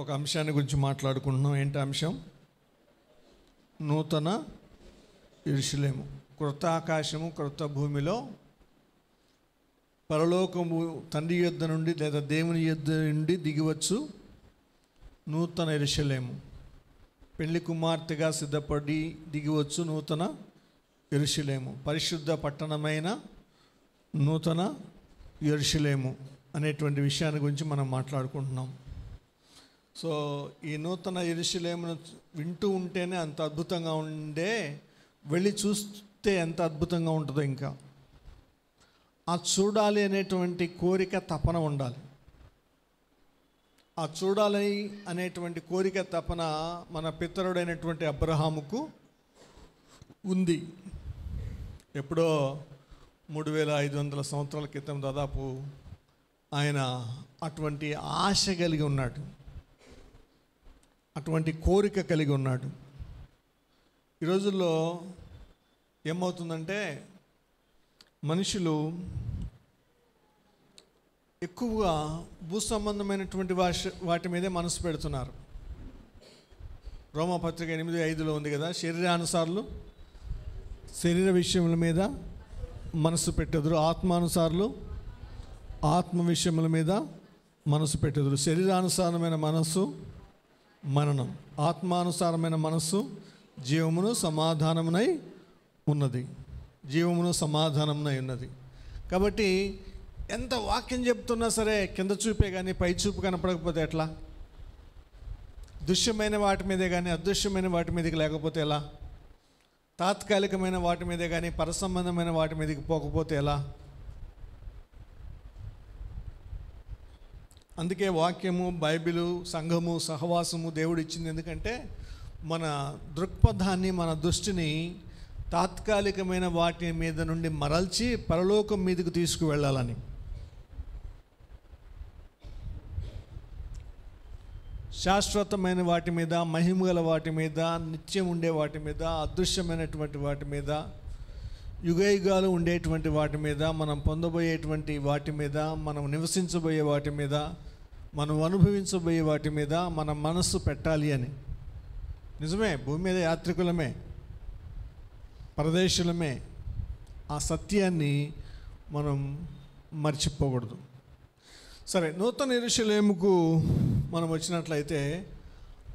ఒక అంశాన్ని గురించి మాట్లాడుకుంటున్నాం. ఏంటి అంశం? నూతన యెరూషలేము, క్రొత్త ఆకాశము, క్రొత్త భూమిలో పరలోకము తండ్రి యొద్ద నుండి లేదా దేవుని యొద్ద నుండి దిగివచ్చు నూతన యెరూషలేము. పెళ్లి కుమార్తెగా సిద్ధపడి దిగివచ్చు నూతన యెరూషలేము, పరిశుద్ధ పట్టణమైన నూతన యెరూషలేము అనేటువంటి విషయాన్ని గురించి మనం మాట్లాడుకుంటున్నాం. సో ఈ నూతన యెరూషలేమును వింటూ ఉంటేనే అంత అద్భుతంగా ఉండే, వెళ్ళి చూస్తే ఎంత అద్భుతంగా ఉంటుందో. ఇంకా ఆ చూడాలి అనేటువంటి కోరిక, తపన ఉండాలి. ఆ చూడాలి అనేటువంటి కోరిక, తపన మన పితరుడైనటువంటి అబ్రహాముకు ఉంది. ఎప్పుడో 3500 సంవత్సరాల క్రితం దాదాపు ఆయన అటువంటి ఆశ కలిగి ఉన్నాడు, అటువంటి కోరిక కలిగి ఉన్నాడు. ఈ రోజుల్లో ఏమవుతుందంటే మనుషులు ఎక్కువగా భూ సంబంధమైనటువంటి వాటి మీదే మనసు పెడుతున్నారు. రోమాపత్రిక 8:5 ఉంది కదా, శరీరానుసారులు శరీర విషయముల మీద మనసు పెట్టెదరు, ఆత్మానుసారులు ఆత్మ విషయముల మీద మనసు పెట్టెదరు. శరీరానుసారమైన మనస్సు మరణం, ఆత్మానుసారమైన మనస్సు జీవమును సమాధానమునై ఉన్నది, జీవమును సమాధానమునై ఉన్నది. కాబట్టి ఎంత వాక్యం చెప్తున్నా సరే కింద చూపే కానీ పై చూపు కనపడకపోతే ఎట్లా? దృశ్యమైన వాటి మీదే కానీ అదృశ్యమైన వాటి మీదకి లేకపోతే ఎలా? తాత్కాలికమైన వాటి మీదే కానీ పరసంబంధమైన వాటి మీదకి పోకపోతే ఎలా? అందుకే వాక్యము, బైబిలు, సంఘము, సహవాసము దేవుడు ఇచ్చింది. ఎందుకంటే మన దృక్పథాన్ని, మన దృష్టిని తాత్కాలికమైన వాటి మీద నుండి మరల్చి పరలోకం మీదకు తీసుకువెళ్ళాలని. శాశ్వతమైన వాటి మీద, మహిమగల వాటి మీద, నిత్యం ఉండే వాటి మీద, అదృశ్యమైనటువంటి వాటి మీద, యుగయుగాలు ఉండేటువంటి వాటి మీద, మనం పొందబోయేటువంటి వాటి మీద, మనం నివసించబోయే వాటి మీద, మనం అనుభవించబోయే వాటి మీద మన మనస్సు పెట్టాలి అని. నిజమే, భూమి మీద యాత్రికులమే, పరదేశులమే. ఆ సత్యాన్ని మనం మర్చిపోకూడదు. సరే, నూతన యెరూషలేముకు మనం వచ్చినట్లయితే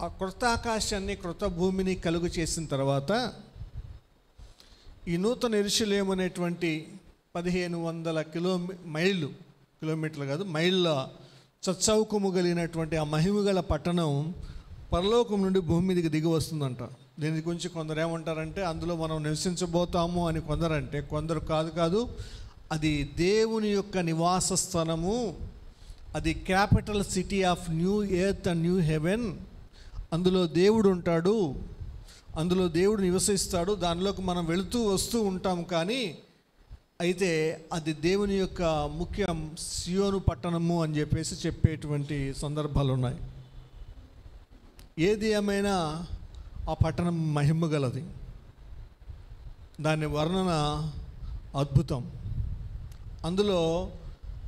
ఆ క్రొత్త ఆకాశాన్ని, క్రొత్త భూమిని కలుగు చేసిన తర్వాత ఈ నూతన యెరూషలేము అనేటువంటి 1500 కిలోమీటర్లు కాదు, మైళ్ళ చచ్చౌకము కలిగినటువంటి ఆ మహిమగల పట్టణం పరలోకం నుండి భూమి మీదకి దిగి వస్తుందంట. దీని గురించి కొందరు ఏమంటారంటే అందులో మనం నివసించబోతాము అని కొందరంటే, కొందరు కాదు, అది దేవుని యొక్క నివాస స్థలము, అది capital city of New Earth and New Heaven. అందులో దేవుడు ఉంటాడు, అందులో దేవుడు నివసిస్తాడు, దానిలోకి మనం వెళుతూ వస్తూ ఉంటాం. కానీ అయితే అది దేవుని యొక్క ముఖ్య సియోను పట్టణము అని చెప్పేటువంటి సందర్భాలు ఉన్నాయి. ఏది ఏమైనా ఆ పట్టణం మహిమ గలది, దాని వర్ణన అద్భుతం. అందులో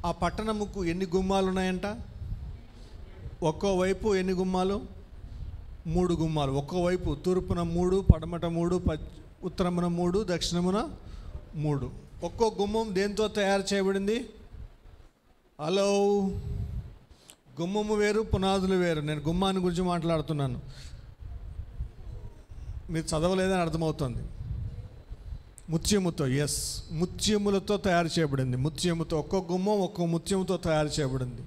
ఆ పట్టణముకు ఎన్ని గుమ్మాలు ఉన్నాయంట? ఒక్కోవైపు ఎన్ని గుమ్మాలు? 3 గుమ్మాలు. ఒక్కోవైపు తూర్పున 3, పడమట 3, ఉత్తరమున 3, దక్షిణమున 3. ఒక్కో గుమ్మం దేంతో తయారు చేయబడింది? హలో, గుమ్మము వేరు, పునాదులు వేరు. నేను గుమ్మాన్ని గురించి మాట్లాడుతున్నాను, మీరు చదవలేదని అర్థమవుతుంది. ముత్యముతో, ఎస్, ముత్యములతో తయారు చేయబడింది. ముత్యముతో, ఒక్కో గుమ్మం ఒక్కో ముత్యముతో తయారు చేయబడింది.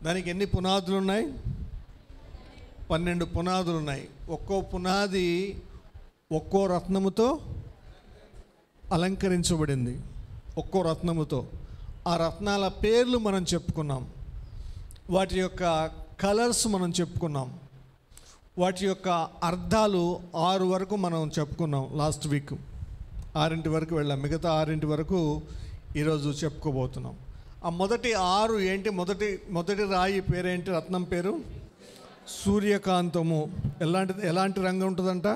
దానికి ఎన్ని పునాదులు ఉన్నాయి? 12 పునాదులు ఉన్నాయి. ఒక్కో పునాది ఒక్కో రత్నముతో అలంకరించబడింది, ఒక్కో రత్నముతో. ఆ రత్నాల పేర్లు మనం చెప్పుకున్నాం, వాటి యొక్క కలర్స్ మనం చెప్పుకున్నాం, వాటి యొక్క అర్థాలు 6 వరకు మనం చెప్పుకున్నాం. లాస్ట్ వీక్ 6 వరకు వెళ్ళాం, మిగతా 6 వరకు ఈరోజు చెప్పుకోబోతున్నాం. ఆ మొదటి 6 ఏంటి? మొదటి రాయి పేరేంటి? రత్నం పేరు సూర్యకాంతము. ఎలాంటి రంగు ఉంటుందంట?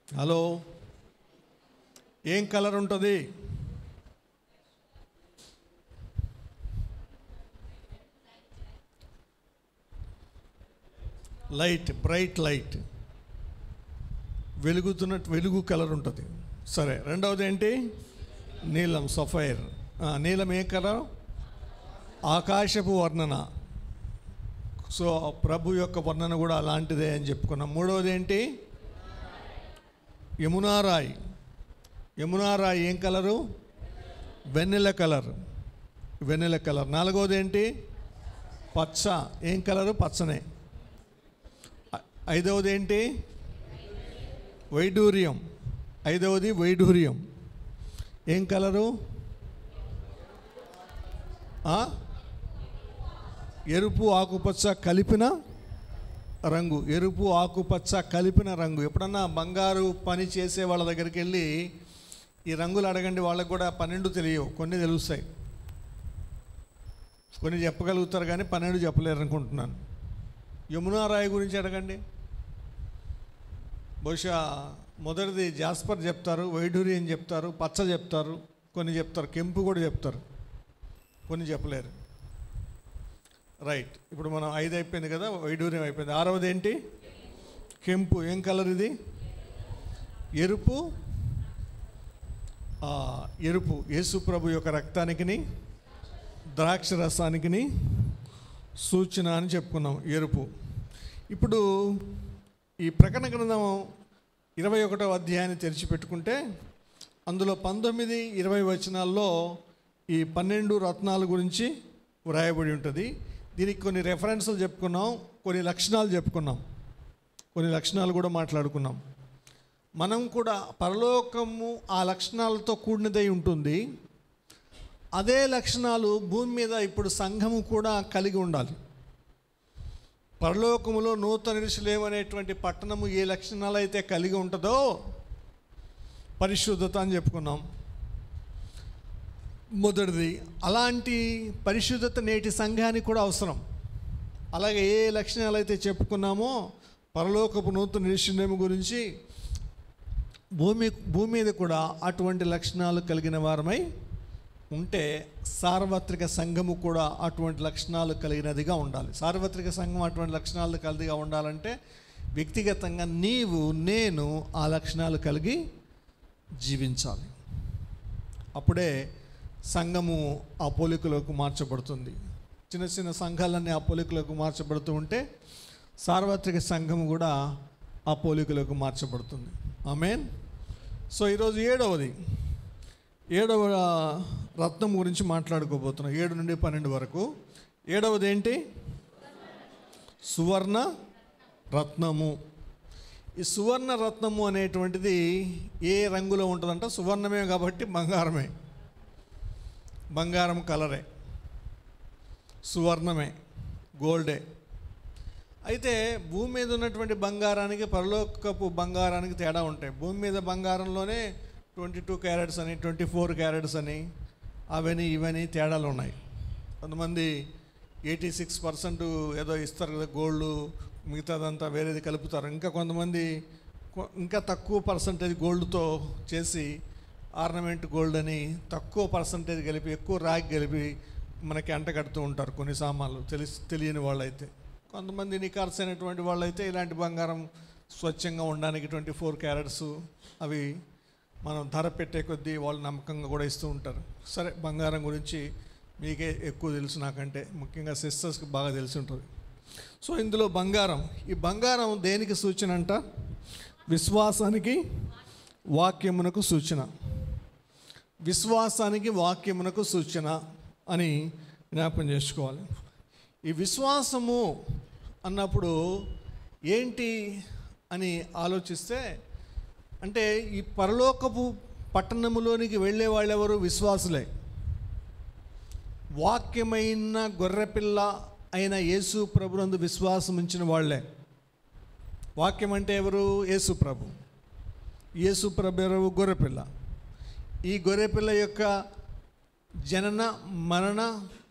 హలో, ఏం కలర్ ఉంటుంది? లైట్, బ్రైట్ లైట్, వెలుగుతున్నట్టు వెలుగు కలర్ ఉంటుంది. సరే, రెండవది ఏంటి? నీలం, సఫైర్. నీలం ఏ కలర్? ఆకాశపు వర్ణన. సో ప్రభు యొక్క వర్ణన కూడా అలాంటిదే అని చెప్పుకున్నాం. మూడవది ఏంటి? యమునారాయి. యమునారాయి ఏం కలరు? వెన్నెల కలర్, వెన్నెల కలర్. నాలుగవది ఏంటి? పచ్చ. ఏం కలరు? పచ్చనే. ఐదవది ఏంటి? వైడూర్యం. ఐదవది వైడూర్యం. ఏం కలరు? ఎరుపు ఆకుపచ్చ కలిపిన రంగు. ఎరుపు ఆకుపచ్చ కలిపిన రంగు. ఎప్పుడన్నా బంగారు పని చేసే వాళ్ళ దగ్గరికి వెళ్ళి ఈ రంగులు అడగండి, వాళ్ళకు కూడా 12 తెలియవు, కొన్ని తెలుస్తాయి. కొన్ని చెప్పగలుగుతారు కానీ 12 చెప్పలేరు అనుకుంటున్నాను. యమునారాయి గురించి అడగండి, బహుశా మొదటిది జాస్పర్ చెప్తారు, వైడూర్యం చెప్తారు, పచ్చ చెప్తారు, కొన్ని చెప్తారు, కెంపు కూడా చెప్తారు, కొన్ని చెప్పలేరు. రైట్, ఇప్పుడు మనం 5 అయిపోయింది కదా, వైడూర్యం అయిపోయింది. ఆరవది ఏంటి? కెంపు. ఏం కలర్ ఇది? ఎరుపు. ఎరుపు యేసు ప్రభు యొక్క రక్తానికిని ద్రాక్ష రసానికిని సూచన అని చెప్పుకున్నాం, ఎరుపు. ఇప్పుడు ఈ ప్రకటన గ్రంథం 21వ అధ్యాయాన్ని తెరిచిపెట్టుకుంటే అందులో 19, 20 వచనాల్లో ఈ 12 రత్నాల గురించి వ్రాయబడి ఉంటుంది. దీనికి కొన్ని రెఫరెన్స్లు చెప్పుకున్నాం, కొన్ని లక్షణాలు చెప్పుకున్నాం, కొన్ని లక్షణాలు కూడా మాట్లాడుకున్నాం. మనం కూడా పరలోకము ఆ లక్షణాలతో కూడినదై ఉంటుంది. అదే లక్షణాలు భూమి మీద ఇప్పుడు సంఘము కూడా కలిగి ఉండాలి. పరలోకములో నూతన యెరూషలేము అనేటువంటి పట్టణము ఏ లక్షణాలు అయితే కలిగి ఉంటుందో, పరిశుద్ధత అని చెప్పుకున్నాం మొదటిది. అలాంటి పరిశుద్ధత నేటి సంఘానికి కూడా అవసరం. అలాగే ఏ లక్షణాలు అయితే చెప్పుకున్నామో పరలోకపు నూతన యెరూషలేము గురించి భూమి మీద కూడా అటువంటి లక్షణాలు కలిగిన వారమై ఉంటే సార్వత్రిక సంఘము కూడా అటువంటి లక్షణాలు కలిగినదిగా ఉండాలి. సార్వత్రిక సంఘం అటువంటి లక్షణాలు కలిగిగా ఉండాలంటే వ్యక్తిగతంగా నీవు నేను ఆ లక్షణాలు కలిగి జీవించాలి. అప్పుడే సంఘము ఆ పోలికలోకి మార్చబడుతుంది. చిన్న చిన్న సంఘాలన్నీ ఆ పోలికలోకి మార్చబడుతూ ఉంటే సార్వత్రిక సంఘము కూడా ఆ పోలికలోకి మార్చబడుతుంది. ఆమేన్. సో ఈరోజు ఏడవ రత్నం గురించి మాట్లాడుకోబోతున్నాం. 7 నుండి 12 వరకు. 7వది ఏంటి? సువర్ణ రత్నము. ఈ సువర్ణ రత్నము అనేటువంటిది ఏ రంగులో ఉంటుందంట? సువర్ణమే కాబట్టి బంగారమే, బంగారం కలరే, సువర్ణమే, గోల్డే. అయితే భూమి మీద ఉన్నటువంటి బంగారానికి పరలోకపు బంగారానికి తేడా ఉంటాయి. భూమి మీద బంగారంలోనే 22 క్యారెట్స్ అని, 24 క్యారెట్స్ అని, అవని ఇవని తేడాలు ఉన్నాయి. కొంతమంది 86% ఏదో ఇస్తారు కదా గోల్డ్, మిగతాదంతా వేరేది కలుపుతారు. ఇంకా కొంతమంది ఇంకా తక్కువ పర్సంటేజ్ గోల్డ్తో చేసి ఆర్నమెంట్ గోల్డ్ అని తక్కువ పర్సంటేజ్ కలిపి ఎక్కువ రాగి కలిపి మనకి అంటగడుతూ ఉంటారు కొన్ని సామాన్లు తెలియని వాళ్ళైతే. కొంతమంది నికార్స్ అయినటువంటి వాళ్ళైతే ఇలాంటి బంగారం స్వచ్ఛంగా ఉండడానికి 24 క్యారెట్స్ అవి మనం ధర పెట్టే కొద్దీ వాళ్ళు నమ్మకంగా కూడా ఇస్తూ ఉంటారు. సరే, బంగారం గురించి మీకే ఎక్కువ తెలుసు నాకంటే, ముఖ్యంగా సిస్టర్స్కి బాగా తెలిసి ఉంటుంది. సో ఇందులో బంగారం, ఈ బంగారం దేనికి సూచన అంట? విశ్వాసానికి, వాక్యమునకు సూచన. విశ్వాసానికి, వాక్యమునకు సూచన అని జ్ఞాపకం చేసుకోవాలి. ఈ విశ్వాసము అన్నప్పుడు ఏంటి అని ఆలోచిస్తే, అంటే ఈ పరలోకపు పట్టణములోనికి వెళ్ళే వాళ్ళెవరు? విశ్వాసులే. వాక్యమైన గొర్రెపిల్ల అయిన యేసు ప్రభునందు విశ్వాసం ఉంచిన వాళ్ళే. వాక్యం అంటే ఎవరు? యేసు ప్రభు. యేసు ప్రభు ఎవరు? గొర్రెపిల్ల. ఈ గొర్రెపిల్ల యొక్క జనన, మరణ,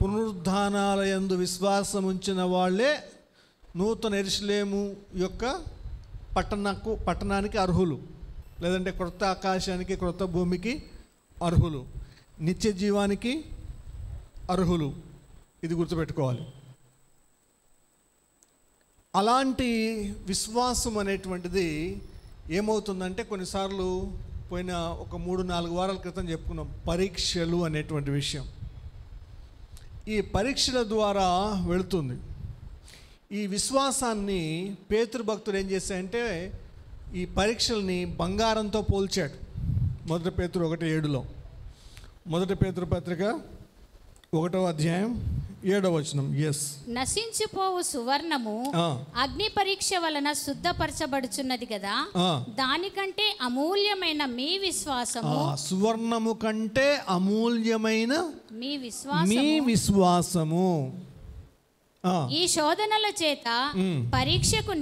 పునరుద్ధానాలయందు విశ్వాసం ఉంచిన వాళ్ళే నూతన యెరూషలేము యొక్క పట్టణానికి అర్హులు, లేదంటే క్రొత్త ఆకాశానికి, క్రొత్త భూమికి అర్హులు, నిత్య జీవానికి అర్హులు. ఇది గుర్తుపెట్టుకోవాలి. అలాంటి విశ్వాసం అనేటువంటిది ఏమవుతుందంటే, కొన్నిసార్లు పోయిన ఒక 3-4 వారాల క్రితం చెప్పుకున్నాం పరీక్షలు అనేటువంటి విషయం. ఈ పరీక్షల ద్వారా వెళుతుంది. ఈ విశ్వాసాన్ని పేతురు భక్తుడు ఏం చేశాడంటే ఈ పరీక్షల్ని బంగారంతో పోల్చాడు. 1 పేతురు 1:7 1 పేతురు పత్రిక 1వ అధ్యాయం 7వ వచనం. నశించిపోవు సువర్ణము అగ్ని పరీక్ష వలన శుద్ధపరచబడుచున్నది కదా, దానికంటే అమూల్యమైన మీ విశ్వాసము, సువర్ణము కంటే అమూల్యమైన మీ విశ్వాసము ఈ శోధనల చేత పరీక్షకు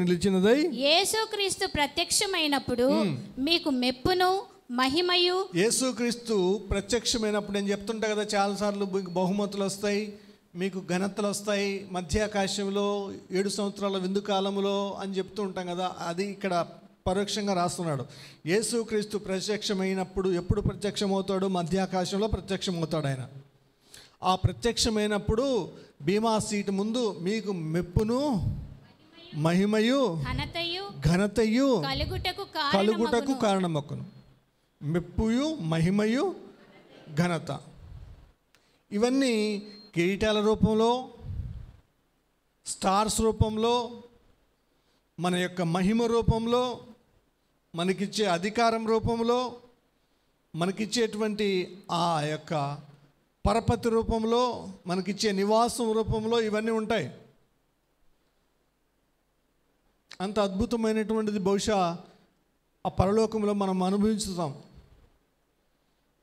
నిలిచినదై యేసుక్రీస్తు ప్రత్యక్షమైనప్పుడు మీకు మెప్పును మహిమయు. యేసుక్రీస్తు ప్రత్యక్షమైనప్పుడు నేను చెప్తుంటా కదా చాలాసార్లు, బహుమతులు వస్తాయి, మీకు ఘనతలు వస్తాయి మధ్యాకాశంలో 7 సంవత్సరాల విందు కాలంలో అని చెప్తూ ఉంటాం కదా. అది ఇక్కడ పరోక్షంగా రాస్తున్నాడు. యేసుక్రీస్తు ప్రత్యక్షమైనప్పుడు ఎప్పుడు ప్రత్యక్షమవుతాడు? మధ్యాకాశంలో ప్రత్యక్షమవుతాడు ఆయన. ఆ ప్రత్యక్షమైనప్పుడు బీమా సీటు ముందు మీకు మెప్పును మహిమయు ఘనతయు కలుగుటకు కారణమొకను. మెప్పుయు మహిమయు ఘనత ఇవన్నీ కిరీటాల రూపంలో, స్టార్స్ రూపంలో, మన యొక్క మహిమ రూపంలో, మనకిచ్చే అధికారం రూపంలో, మనకిచ్చేటువంటి ఆ యొక్క పరపతి రూపంలో, మనకిచ్చే నివాసం రూపంలో ఇవన్నీ ఉంటాయి. అంత అద్భుతమైనటువంటిది బహుశా ఆ పరలోకంలో మనం అనుభవించుతాం.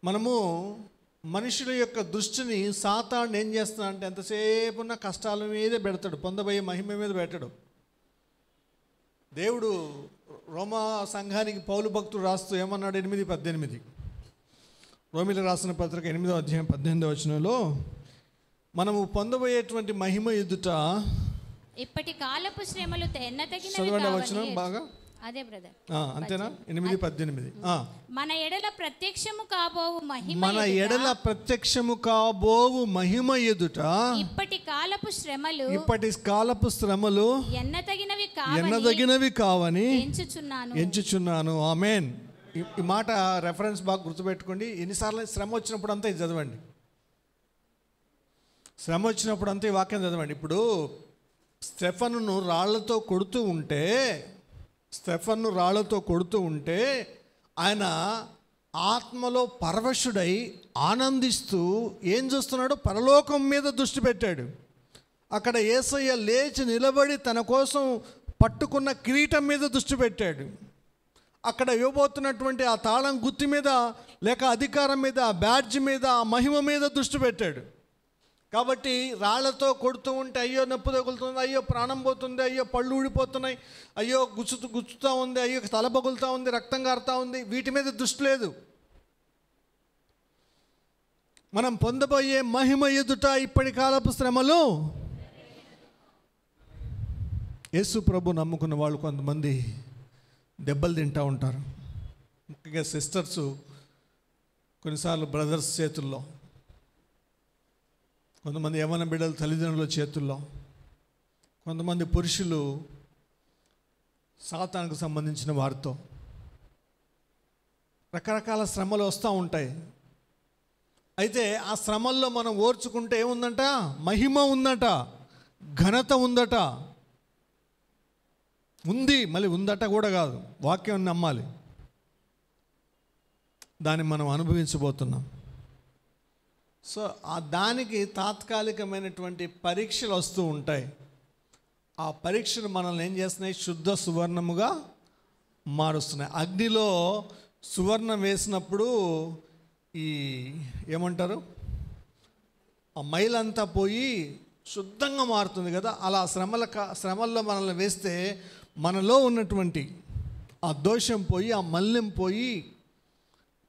మనము మనుషుల యొక్క దృష్టిని సాతాను ఏం చేస్తున్నా అంటే ఎంతసేపు ఉన్న కష్టాల మీదే పెడతాడు, పొందబోయే మహిమ మీద పెట్టాడు. దేవుడు రోమా సంఘానికి పౌలు భక్తుడు రాస్తూ ఏమన్నాడు? 8:18 రోమిలకు రాసిన పత్రిక 8వ అధ్యాయం 18వ వచనంలో, మనము పొందబోయేటువంటి మహిమ ఎదుట ఇప్పటి కాలపు శ్రమలు చదవండి వచనం బాగా. అదే బ్రదర్, అంతేనా? 8:18 మన ఎడల ప్రత్యక్షము కాబోవు మహిమ ఎదుట ఇప్పటి కాలపు శ్రమలు ఎన్నదగినవి కావని ఎంచుచున్నాను. ఆమేన్. ఈ మాట రెఫరెన్స్ బాగా గుర్తుపెట్టుకోండి. ఎన్నిసార్లు శ్రమ వచ్చినప్పుడు అంతా ఇది చదవండి. శ్రమ వచ్చినప్పుడు అంతా ఈ వాక్యం చదవండి. ఇప్పుడు స్టెఫనును రాళ్లతో కొడుతూ ఉంటే ఆయన ఆత్మలో పరవశుడై ఆనందిస్తూ ఏం చూస్తున్నాడు? పరలోకం మీద దృష్టి పెట్టాడు. అక్కడ యేసయ్య లేచి నిలబడి తన కోసం పట్టుకున్న కిరీటం మీద దృష్టి పెట్టాడు. అక్కడ ఇవ్వబోతున్నటువంటి ఆ తాళం గుత్తి మీద, లేక అధికారం మీద, ఆ బ్యాడ్జ్ మీద, ఆ మహిమ మీద దృష్టి పెట్టాడు. కాబట్టి రాళ్లతో కొడుతూ ఉంటే అయ్యో నొప్పి తగులుతుంది, అయ్యో ప్రాణం పోతుంది, అయ్యో పళ్ళు ఊడిపోతున్నాయి, అయ్యో గుచ్చుతూ ఉంది, అయ్యో తల పగులుతూ ఉంది, రక్తం కారుతూ ఉంది, వీటి మీద దృష్టి లేదు. మనం పొందబోయే మహిమ ఎదుట ఇప్పటి కాలపు శ్రమలు. యేసు ప్రభు నమ్ముకున్న వాళ్ళు కొంతమంది దెబ్బలు తింటూ ఉంటారు. ముఖ్యంగా సిస్టర్స్, కొన్నిసార్లు బ్రదర్స్ చేతుల్లో, కొంతమంది యవ్వన బిడ్డల తల్లిదండ్రుల చేతుల్లో, కొంతమంది పురుషులు సాతానుకు సంబంధించిన వారితో రకరకాల శ్రమలు వస్తూ ఉంటాయి. అయితే ఆ శ్రమల్లో మనం ఓర్చుకుంటే ఏముందంట? మహిమ ఉందట, ఘనత ఉందట. ఉంది, మళ్ళీ ఉందట కూడా కాదు, వాక్యం నమ్మాలి. దాన్ని మనం అనుభవించబోతున్నాం. సో దానికి తాత్కాలికమైనటువంటి పరీక్షలు వస్తూ ఉంటాయి. ఆ పరీక్షలు మనల్ని ఏం చేస్తున్నాయి? శుద్ధ సువర్ణముగా మారుస్తున్నాయి. అగ్నిలో సువర్ణం వేసినప్పుడు ఈ ఏమంటారు, ఆ మైలంతా పోయి శుద్ధంగా మారుతుంది కదా. అలా శ్రమల్లో మనల్ని వేస్తే మనలో ఉన్నటువంటి ఆ దోషం పోయి, ఆ మలినం పోయి,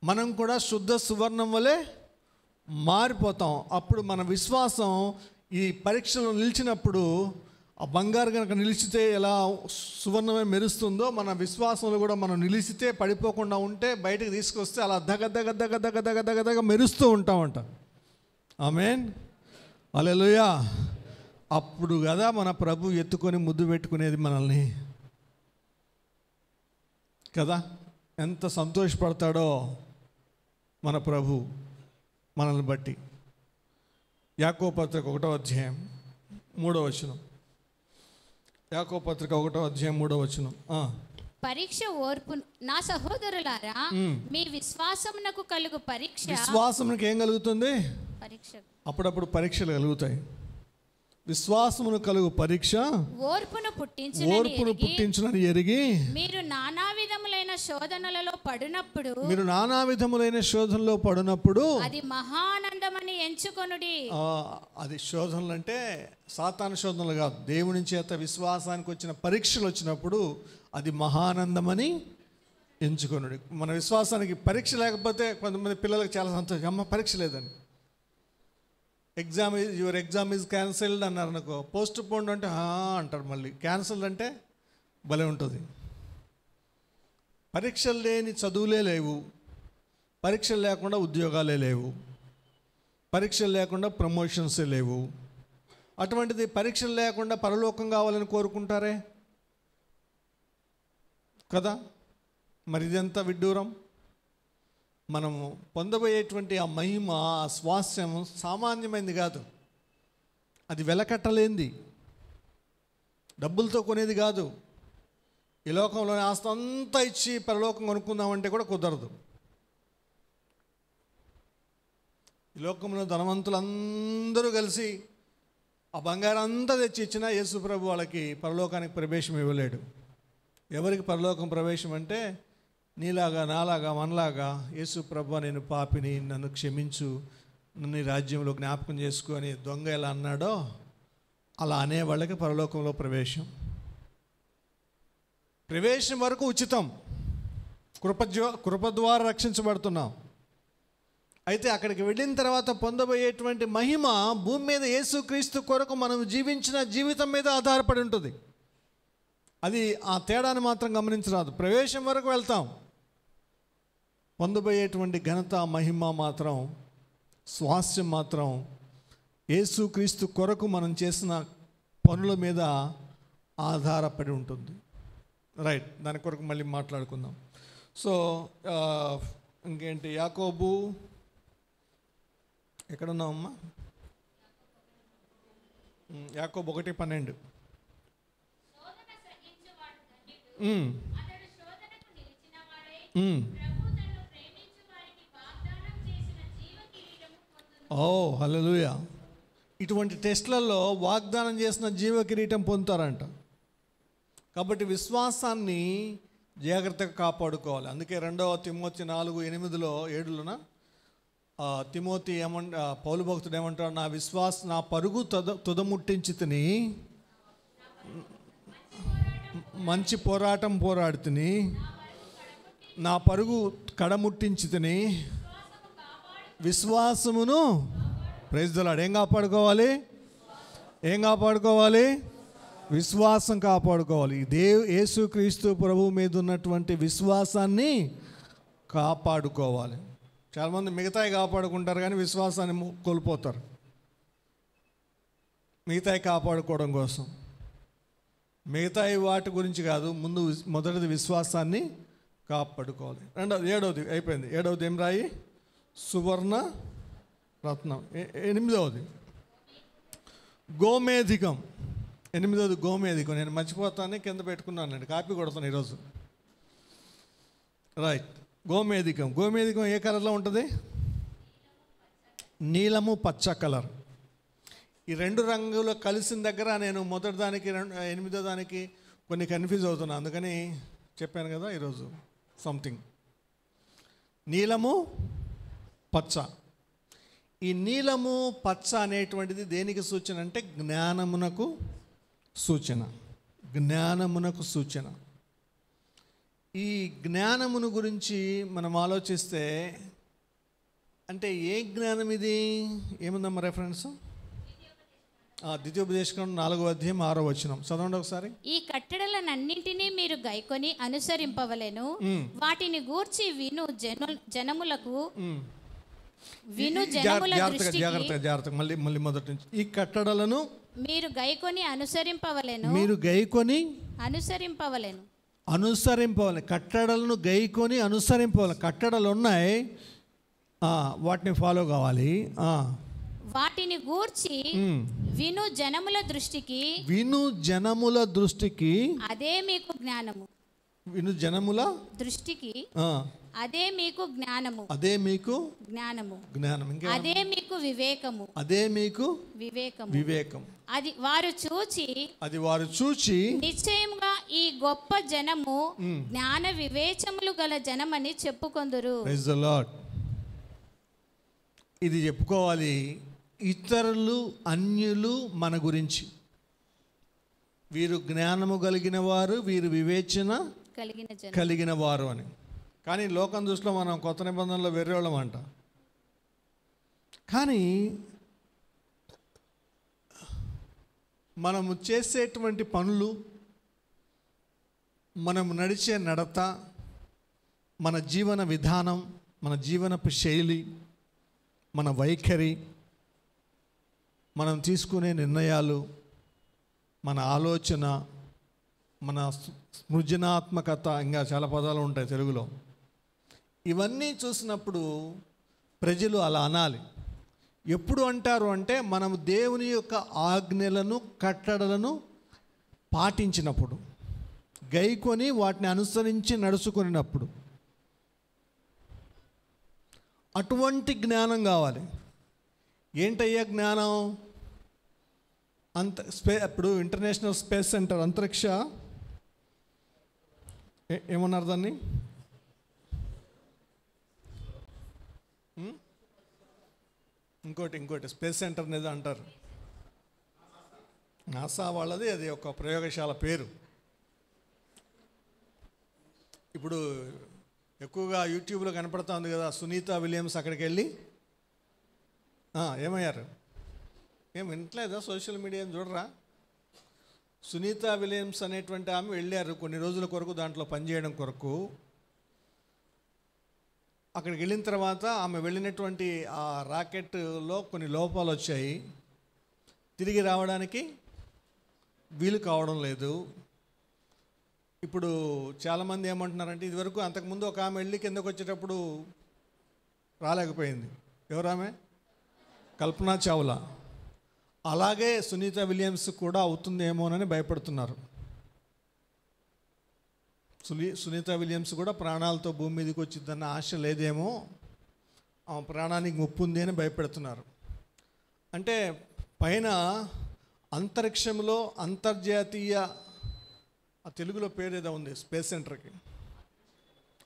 మనం కూడా శుద్ధ సువర్ణం వలె మారిపోతాం. అప్పుడు మన విశ్వాసం ఈ పరీక్షలో నిలిచినప్పుడు, ఆ బంగారు కనుక నిలిచితే ఎలా సువర్ణమే మెరుస్తుందో, మన విశ్వాసంలో కూడా మనం నిలిచితే, పడిపోకుండా ఉంటే, బయటకు తీసుకొస్తే అలా దగ మెరుస్తూ ఉంటామంట. ఆమేన్, హల్లెలూయా. అప్పుడు కదా మన ప్రభు ఎత్తుకొని ముద్దు పెట్టుకునేది మనల్ని కదా. ఎంత సంతోషపడతాడో మన ప్రభు మనల్ని బట్టి. యాకోబు పత్రిక 1వ అధ్యాయం 3వ వచనం. యాకోబు పత్రిక 1వ అధ్యాయం 3వ వచనం. పరీక్ష ఓర్పు నా సహోదరులారా, మీ విశ్వాసమునకు కలుగు పరీక్ష. విశ్వాసమునకు ఏం కలుగుతుంది? పరీక్ష. అప్పుడప్పుడు పరీక్షలు కలుగుతాయి. విశ్వాసమును కలుగు పరీక్ష ఓర్పును పుట్టించునని ఎరిగి మీరు నానా విధములైన శోధనలలో పడినప్పుడు అది మహానందమని ఎంచుకొనుడి. అది శోధనలు అంటే సాతాను శోధనలు కాదు, దేవుని చేత విశ్వాసానికి వచ్చిన పరీక్షలు వచ్చినప్పుడు అది మహానందమని ఎంచుకొనుడి. మన విశ్వాసానికి పరీక్ష లేకపోతే కొంతమంది పిల్లలకు చాలా సంతోషం, అమ్మ పరీక్ష లేదని. యువర్ ఎగ్జామ్ ఈజ్ క్యాన్సిల్డ్ అన్నారు అనుకో, పోస్ట్ పోన్డ్ అంటే అంటారు, మళ్ళీ క్యాన్సిల్డ్ అంటే భలే ఉంటుంది. పరీక్షలు లేని చదువులే లేవు, పరీక్షలు లేకుండా ఉద్యోగాలే లేవు, పరీక్షలు లేకుండా ప్రమోషన్సే లేవు. అటువంటిది పరీక్షలు లేకుండా పరలోకం కావాలని కోరుకుంటారే కదా. మరి ఇదెంత విడ్డూరం. మనము పొందబోయేటువంటి ఆ మహిమ, ఆ స్వాస్థ్యం సామాన్యమైనది కాదు. అది వెలకట్టలేంది, డబ్బులతో కొనేది కాదు. ఈ లోకంలోని ఆస్తి అంతా ఇచ్చి పరలోకం కొనుక్కుందామంటే కూడా కుదరదు. ఈ లోకంలో ధనవంతులందరూ కలిసి ఆ బంగారం అంతా తెచ్చి ఇచ్చినా యేసు ప్రభు వాళ్ళకి పరలోకానికి ప్రవేశం ఇవ్వలేడు. ఎవరికి పరలోకం ప్రవేశం అంటే నీలాగా, నాలాగా, మనలాగా యేసు ప్రభు నేను పాపిని, నన్ను క్షమించు, నన్ను రాజ్యంలో జ్ఞాపకం చేసుకో అని దొంగ ఎలా అన్నాడో అలా అనేవాళ్ళకి పరలోకంలో ప్రవేశం వరకు ఉచితం. కృప ద్వారా రక్షించబడుతున్నాం. అయితే అక్కడికి వెళ్ళిన తర్వాత పొందబోయేటువంటి మహిమ భూమి మీద యేసుక్రీస్తు కొరకు మనం జీవించిన జీవితం మీద ఆధారపడి ఉంటుంది. అది ఆ తేడాన్ని మాత్రం గమనించరాదు. ప్రవేశం వరకు వెళ్తాం, పొందబోయేటువంటి ఘనత, మహిమ మాత్రం, స్వాస్థ్యం మాత్రం యేసుక్రీస్తు కొరకు మనం చేసిన పనుల మీద ఆధారపడి ఉంటుంది. రైట్, దాని కొరకు మళ్ళీ మాట్లాడుకుందాం. సో ఇంకేంటి, యాకోబు ఎక్కడున్నామమ్మా? యాకోబు 1:12. హల్లెలూయా. ఇటువంటి టెస్ట్లలో వాగ్దానం చేసిన జీవ కిరీటం పొందుతారంట. కాబట్టి విశ్వాసాన్ని జాగ్రత్తగా కాపాడుకోవాలి. అందుకే 2వ తిమోతి 4:8 7 తిమోతి పౌలు భక్తుడు ఏమంటాడు, నా పరుగు తుదముట్టించి తిని, మంచి పోరాటం పోరాడుతుని, నా పరుగు కడముట్టించి తిని, విశ్వాసమును ప్రైజ్ ది లార్డ్ ఏం కాపాడుకోవాలి? విశ్వాసం కాపాడుకోవాలి. యేసుక్రీస్తు ప్రభువు మీద ఉన్నటువంటి విశ్వాసాన్ని కాపాడుకోవాలి. చాలామంది మిగతాయి కాపాడుకుంటారు కానీ విశ్వాసాన్ని కోల్పోతారు. మిగతాయి కాపాడుకోవడం కోసం, మిగతాయి వాటి గురించి కాదు, మొదటిది విశ్వాసాన్ని కాపాడుకోవాలి. 7వది అయిపోయింది. 7వది ఏం రాయి? సువర్ణ రత్నం. 8వది గోమేధికం. 8వది గోమేధికం. నేను మర్చిపోతాను, కింద పెట్టుకున్నానండి, కాపీ కొడతాను ఈరోజు. రైట్, గోమేధికం ఏ కలర్లో ఉంటుంది? నీలము, పచ్చ కలర్. ఈ 2 రంగులు కలిసిన దగ్గర నేను మొదటి దానికి 8వ దానికి కొన్ని కన్ఫ్యూజ్ అవుతున్నాను. అందుకని చెప్పాను కదా ఈరోజు సంథింగ్. నీలము, పచ్చ. ఈ నీలము, పచ్చ అనేటువంటిది దేనికి సూచన అంటే జ్ఞానమునకు సూచన. ఈ జ్ఞానమును గురించి మనం ఆలోచిస్తే, అంటే ఏ జ్ఞానం ఇది? ఏముందమ్మా రెఫరెన్స్? ద్వితీయోపదేశకాండం 4వ అధ్యాయం 6వ వచనం చదవండి ఒకసారి. ఈ కట్టడలనన్నింటినీ మీరు గైకొని అనుసరింపవలెను, వాటిని గూర్చి జాగ్రత్తగా మళ్ళీ మొదటి నుంచి. ఈ కట్టడలను మీరు గైకొని అనుసరింపవలెను మీరు గైకొని అనుసరింపవలెను. అనుసరింపవాలి. కట్టడలను గైకొని అనుసరింపవాలి. కట్టడలు ఉన్నాయి, వాటిని ఫాలో కావాలి. వాటిని గూర్చి విను జనముల దృష్టికి అదే మీకు జ్ఞానము. విను జనముల దృష్టికి అదే మీకు జ్ఞానము. జ్ఞానం ఇంకా అదే మీకు వివేకము. అది వారు చూచి నిశ్చయముగా ఈ గొప్ప జనము జ్ఞాన వివేచములు గల జనమని చెప్పుకొందురు. Praise the lord. ఇది చెప్పుకోవాలి. ఇతరులు, అన్యులు మన గురించి, వీరు జ్ఞానము కలిగిన వారు, వీరు వివేచన కలిగిన వారు అని. కానీ లోకం దృష్టిలో మనం కొత్త నిబంధనలో వెర్రోళ్ళం అంట. కానీ మనము చేసేటువంటి పనులు, మనము నడిచే నడత, మన జీవన విధానం, మన జీవనపు శైలి, మన వైఖరి, మనం తీసుకునే నిర్ణయాలు, మన ఆలోచన, మన సృజనాత్మకత, ఇంకా చాలా పదాలు ఉంటాయి తెలుగులో. ఇవన్నీ చూసినప్పుడు ప్రజలు అలా అనాలి. ఎప్పుడు అంటారు అంటే, మనం దేవుని యొక్క ఆజ్ఞలను, కట్టడలను పాటించినప్పుడు, గైకొని వాటిని అనుసరించి నడుచుకున్నప్పుడు. అటువంటి జ్ఞానం కావాలి. ఏంటయ్యా జ్ఞానం? ఇప్పుడు ఇంటర్నేషనల్ స్పేస్ సెంటర్, అంతరిక్ష ఏమన్నారు దాన్ని? ఇంకోటి స్పేస్ సెంటర్ అనేది అంటారు. నాసా వాళ్ళది, అది ఒక ప్రయోగశాల పేరు. ఇప్పుడు ఎక్కువగా యూట్యూబ్లో కనపడుతుంది కదా, సునీత విలియమ్స్ అక్కడికి వెళ్ళి ఏమయ్యారు? ఏం వినట్లేదా? సోషల్ మీడియా చూడరా? సునీత విలియమ్స్ అనేటువంటి ఆమె వెళ్ళారు కొన్ని రోజుల కొరకు, దాంట్లో పనిచేయడం కొరకు. అక్కడికి వెళ్ళిన తర్వాత ఆమె వెళ్ళినటువంటి ఆ రాకెట్లో కొన్ని లోపాలు వచ్చాయి. తిరిగి రావడానికి వీలు కావడం లేదు. ఇప్పుడు చాలామంది ఏమంటున్నారంటే, ఇదివరకు అంతకుముందు ఒక ఆమె వెళ్ళి కిందకు వచ్చేటప్పుడు రాలేకపోయింది. ఎవరామె? కల్పనా చావ్లా. అలాగే సునీత విలియమ్స్ కూడా అవుతుందేమోనని భయపడుతున్నారు. సునీత విలియమ్స్ కూడా ప్రాణాలతో భూమి మీదకి వచ్చిద్దన్న ఆశ లేదేమో, ఆమె ప్రాణానికి ముప్పు ఉంది అని భయపెడుతున్నారు. అంటే పైన అంతరిక్షంలో అంతర్జాతీయ, ఆ తెలుగులో పేరు ఏదో ఉంది స్పేస్ సెంటర్కి,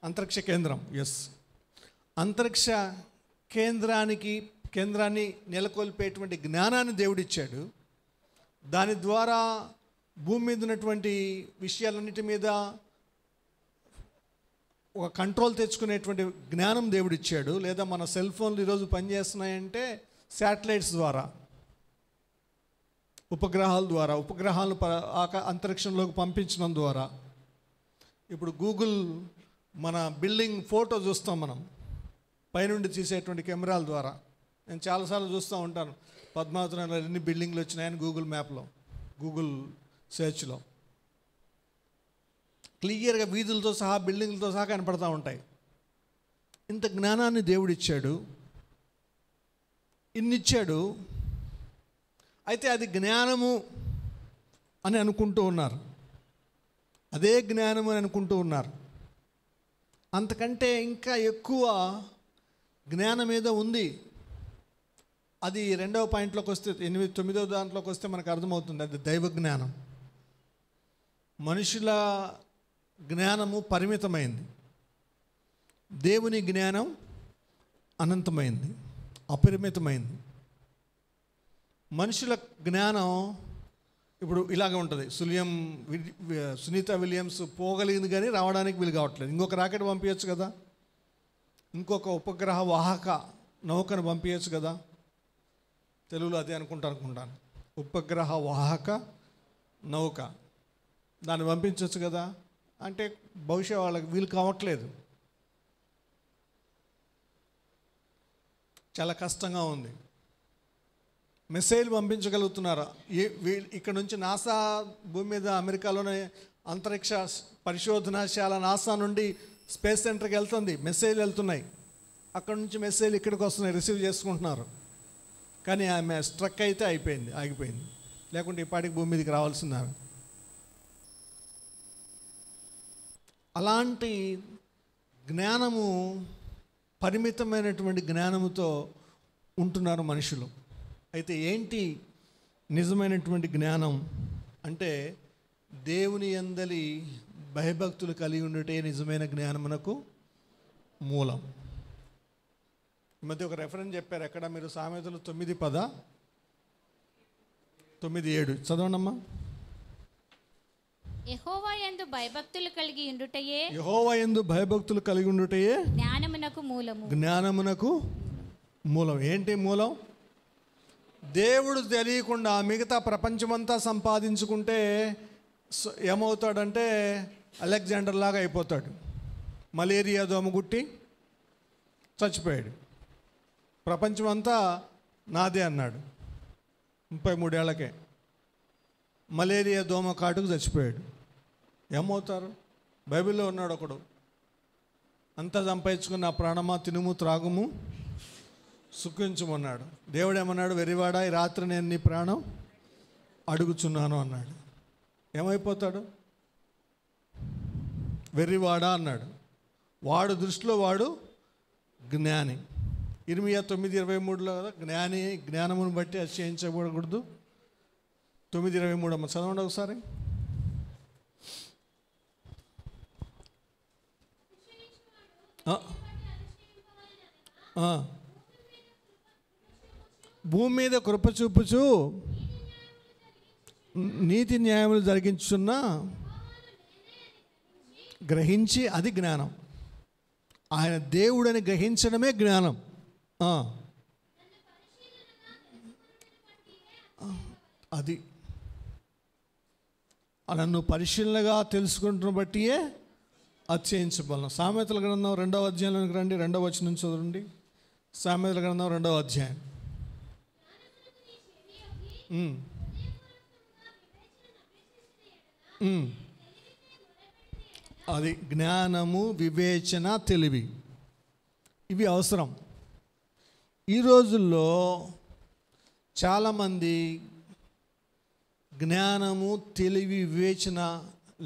అంతరిక్ష కేంద్రం. ఎస్, అంతరిక్ష కేంద్రాన్ని నెలకొల్పేటువంటి జ్ఞానాన్ని దేవుడిచ్చాడు. దాని ద్వారా భూమి మీద ఉన్నటువంటి విషయాలన్నిటి మీద ఒక కంట్రోల్ తెచ్చుకునేటువంటి జ్ఞానం దేవుడిచ్చాడు. లేదా మన సెల్ ఫోన్లు ఈరోజు పనిచేస్తున్నాయంటే శాటిలైట్స్ ద్వారా, ఉపగ్రహాల ద్వారా, ఉపగ్రహాలను అంతరిక్షంలోకి పంపించడం ద్వారా. ఇప్పుడు గూగుల్ మన బిల్డింగ్ ఫోటో చూస్తాం మనం పైనుండి తీసేటువంటి కెమెరాల ద్వారా. నేను చాలాసార్లు చూస్తూ ఉంటాను, పద్మావతి నగర్లో ఎన్ని బిల్డింగ్లు వచ్చినాయని గూగుల్ మ్యాప్లో, గూగుల్ సెర్చ్లో క్లియర్గా వీధులతో సహా, బిల్డింగ్లతో సహా కనపడతా ఉంటాయి. ఇంత జ్ఞానాన్ని దేవుడిచ్చాడు, ఇన్నిచ్చాడు. అయితే అది జ్ఞానము అని అనుకుంటూ ఉన్నారు, అదే జ్ఞానము అని అనుకుంటూ ఉన్నారు. అంతకంటే ఇంకా ఎక్కువ జ్ఞానం ఏదో ఉంది. అది 2వ పాయింట్లోకి వస్తే, 9వ దాంట్లోకి వస్తే మనకు అర్థమవుతుంది. అది దైవ జ్ఞానం. మనుషుల జ్ఞానము పరిమితమైంది, దేవుని జ్ఞానం అనంతమైంది, అపరిమితమైంది. మనుషుల జ్ఞానం ఇప్పుడు ఇలాగ ఉంటుంది. సునీత విలియమ్స్ పోగలిగింది కానీ రావడానికి వీలు కావట్లేదు. ఇంకొక రాకెట్ పంపించచ్చు కదా, ఇంకొక ఉపగ్రహ వాహక నౌకను పంపించచ్చు కదా. తెలుగులో అదే అనుకుంటాను. ఉపగ్రహ వాహక నౌక, దాన్ని పంపించవచ్చు కదా. అంటే బహుశా వాళ్ళకి వీలు కావట్లేదు, చాలా కష్టంగా ఉంది. మిసైల్ పంపించగలుగుతున్నారా? ఇక్కడ నుంచి నాసా భూమి మీద అమెరికాలోనే అంతరిక్ష పరిశోధనశాల నాసా నుండి స్పేస్ సెంటర్కి వెళ్తుంది, మిసైల్ వెళ్తున్నాయి. అక్కడ నుంచి మిసైల్ ఇక్కడికి వస్తున్నాయి, రిసీవ్ చేసుకుంటున్నారు. కానీ ఆమె స్ట్రక్ అయితే అయిపోయింది, ఆగిపోయింది. లేకుంటే ఈ పాటికి భూమి మీదకి రావాల్సిందారు. అలాంటి జ్ఞానము, పరిమితమైనటువంటి జ్ఞానముతో ఉంటున్నారు మనుషులు. అయితే ఏంటి నిజమైనటువంటి జ్ఞానం అంటే, దేవుని యందలి భయభక్తులు కలిగి ఉండుటే నిజమైన జ్ఞానమునకు మూలం. ఈ మధ్య ఒక రెఫరెన్స్ చెప్పారు, ఎక్కడ మీరు సామెతలు 9:7 చదవండమ్మా. యెహోవా యందు భయభక్తులు కలిగి ఉండుటయే, యెహోవా యందు భయభక్తులు కలిగి ఉండుటయే జ్ఞానమునకు మూలము. జ్ఞానమునకు మూలం. ఏంటి మూలం? దేవుడు తెలియకుండా మిగతా ప్రపంచమంతా సంపాదించుకుంటే ఏమవుతాడంటే అలెగ్జాండర్ లాగా అయిపోతాడు. మలేరియా దోమ గుట్టి చచ్చిపోయాడు. ప్రపంచమంతా నాదే అన్నాడు. 33 ఏళ్లకే మలేరియా దోమ కాటుకు చచ్చిపోయాడు. ఏమవుతారు? బైబిల్లో ఉన్నాడు ఒకడు, అంతా సంపాదించుకున్న నా ప్రాణమా తినుము త్రాగుము సుఖించమన్నాడు. దేవుడు ఏమన్నాడు? వెర్రివాడా, ఈ రాత్రి నేను నీ ప్రాణం అడుగుచున్నాను అన్నాడు. ఏమైపోతాడు? వెర్రివాడా అన్నాడు. వాడు దృష్టిలో వాడు జ్ఞాని. ఇర్మియా 9:23 కదా, జ్ఞానమును బట్టి అతిశయించకూడదు. 9:23 అమ్మ చదవండి ఒకసారి. భూమి మీద కృప చూపుచు నీతి న్యాయములు జరిగించున్న గ్రహించి, అది జ్ఞానం. ఆయన దేవుడని గ్రహించడమే జ్ఞానం. అది నన్ను పరిశీలనగా తెలుసుకుంటున్న బట్టియే అతిశయించబలను. సామెతల గ్రంథం 2వ అధ్యాయంలోకి రండి, 2వ వచనం చదవండి. సామెతల గ్రంథం 2వ అధ్యాయం. అది జ్ఞానము, వివేచన, తెలివి, ఇవి అవసరం. ఈ రోజుల్లో చాలామంది జ్ఞానము, తెలివి, వివేచన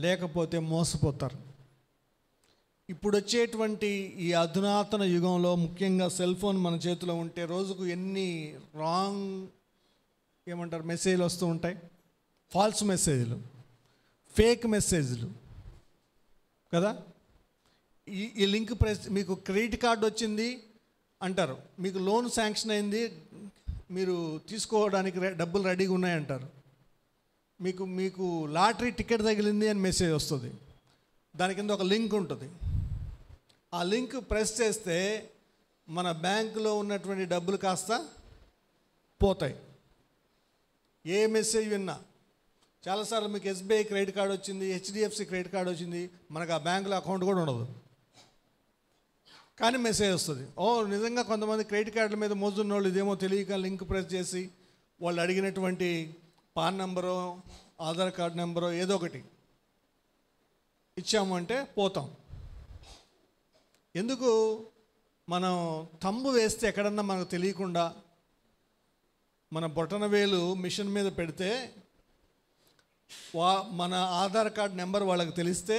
లేకపోతే మోసపోతారు. ఇప్పుడు వచ్చేటువంటి ఈ అధునాతన యుగంలో ముఖ్యంగా సెల్ ఫోన్ మన చేతిలో ఉంటే రోజుకు ఎన్ని రాంగ్ మెసేజ్లు వస్తూ ఉంటాయి. ఫాల్స్ మెసేజ్లు, ఫేక్ మెసేజ్లు కదా. ఈ లింక్ ప్రెస్, మీకు క్రెడిట్ కార్డు వచ్చింది అంటారు, మీకు లోన్ శాంక్షన్ అయింది, మీరు తీసుకోవడానికి డబ్బులు రెడీగా ఉన్నాయంటారు. మీకు లాటరీ టికెట్ తగిలింది అని మెసేజ్ వస్తుంది. దాని కింద ఒక లింక్ ఉంటుంది. ఆ లింక్ ప్రెస్ చేస్తే మన బ్యాంకులో ఉన్నటువంటి డబ్బులు కాస్త పోతాయి. ఏ మెసేజ్ విన్నా, చాలాసార్లు మీకు ఎస్బీఐ క్రెడిట్ కార్డు వచ్చింది, హెచ్డిఎఫ్సి క్రెడిట్ కార్డు వచ్చింది, మనకు ఆ బ్యాంకులో అకౌంట్ కూడా ఉండదు, కానీ మెసేజ్ వస్తుంది. నిజంగా కొంతమంది క్రెడిట్ కార్డుల మీద మోజున్న వాళ్ళు ఇదేమో తెలియక లింక్ ప్రెస్ చేసి వాళ్ళు అడిగినటువంటి పాన్ నెంబరో, ఆధార్ కార్డు నెంబరో ఏదో ఒకటి ఇచ్చాము అంటే పోతాం. ఎందుకు? మనం తంబు వేస్తే ఎక్కడన్నా మనకు తెలియకుండా మన బొటన వేలు మిషన్ మీద పెడితే మన ఆధార్ కార్డు నెంబర్ వాళ్ళకి తెలిస్తే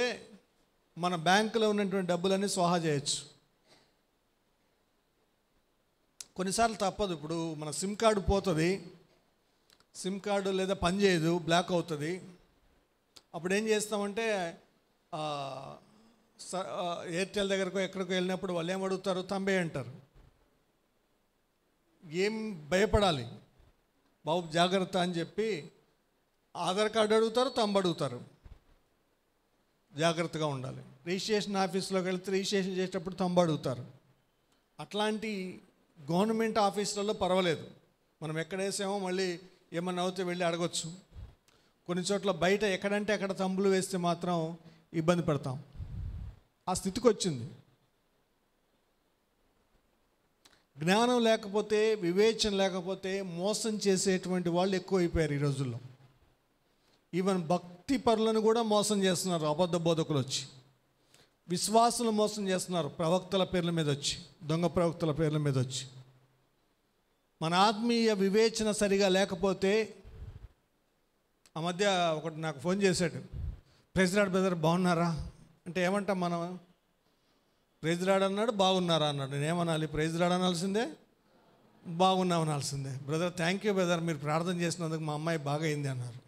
మన బ్యాంకులో ఉన్నటువంటి డబ్బులన్నీ స్వాహా చేయొచ్చు. కొన్నిసార్లు తప్పదు. ఇప్పుడు మన సిమ్ కార్డు పోతుంది, సిమ్ కార్డు లేదా పనిచేయదు, బ్లాక్ అవుతుంది. అప్పుడు ఏం చేస్తామంటే ఎయిర్టెల్ దగ్గరకు ఎక్కడికో వెళ్ళినప్పుడు వాళ్ళు ఏమడుగుతారు? తంబే అంటారు. ఏం భయపడాలి బాబు, జాగ్రత్త అని చెప్పి ఆధార్ కార్డు అడుగుతారు, తంబు అడుగుతారు. జాగ్రత్తగా ఉండాలి. రిజిస్ట్రేషన్ ఆఫీస్లోకి వెళ్తే రిజిస్ట్రేషన్ చేసేటప్పుడు తంబు అడుగుతారు. అట్లాంటి గవర్నమెంట్ ఆఫీసులలో పర్వాలేదు, మనం ఎక్కడ వేసామో మళ్ళీ ఏమన్నా అవుతే వెళ్ళి అడగొచ్చు. కొన్ని చోట్ల బయట ఎక్కడంటే అక్కడ తంబులు వేస్తే మాత్రం ఇబ్బంది పడతాం. ఆ స్థితికి వచ్చింది. జ్ఞానం లేకపోతే, వివేచన లేకపోతే మోసం చేసేటువంటి వాళ్ళు ఎక్కువైపోయారు ఈ రోజుల్లో. ఈవెన్ భక్తి పరులను కూడా మోసం చేస్తున్నారు అబద్ధ బోధకులు వచ్చి. విశ్వాసులు మోసం చేస్తున్నారు ప్రవక్తల పేర్ల మీద వచ్చి, దొంగ ప్రవక్తల పేర్ల మీద వచ్చి. మన ఆత్మీయ వివేచన సరిగా లేకపోతే, ఆ మధ్య ఒకటి నాకు ఫోన్ చేశాడు, ప్రైజ్ లార్డ్ బ్రదర్ బాగున్నారా అంటే ఏమంటాం మనం? ప్రైజ్ లార్డ్ అన్నాడు, బాగున్నారా అన్నాడు. నేనేమనాలి? ప్రైజ్ లార్డ్ అనాల్సిందే, బాగున్నాం అనాల్సిందే. బ్రదర్ థ్యాంక్ యూ బ్రదర్, మీరు ప్రార్థన చేసినందుకు మా అమ్మాయి బాగా అయింది అన్నారు.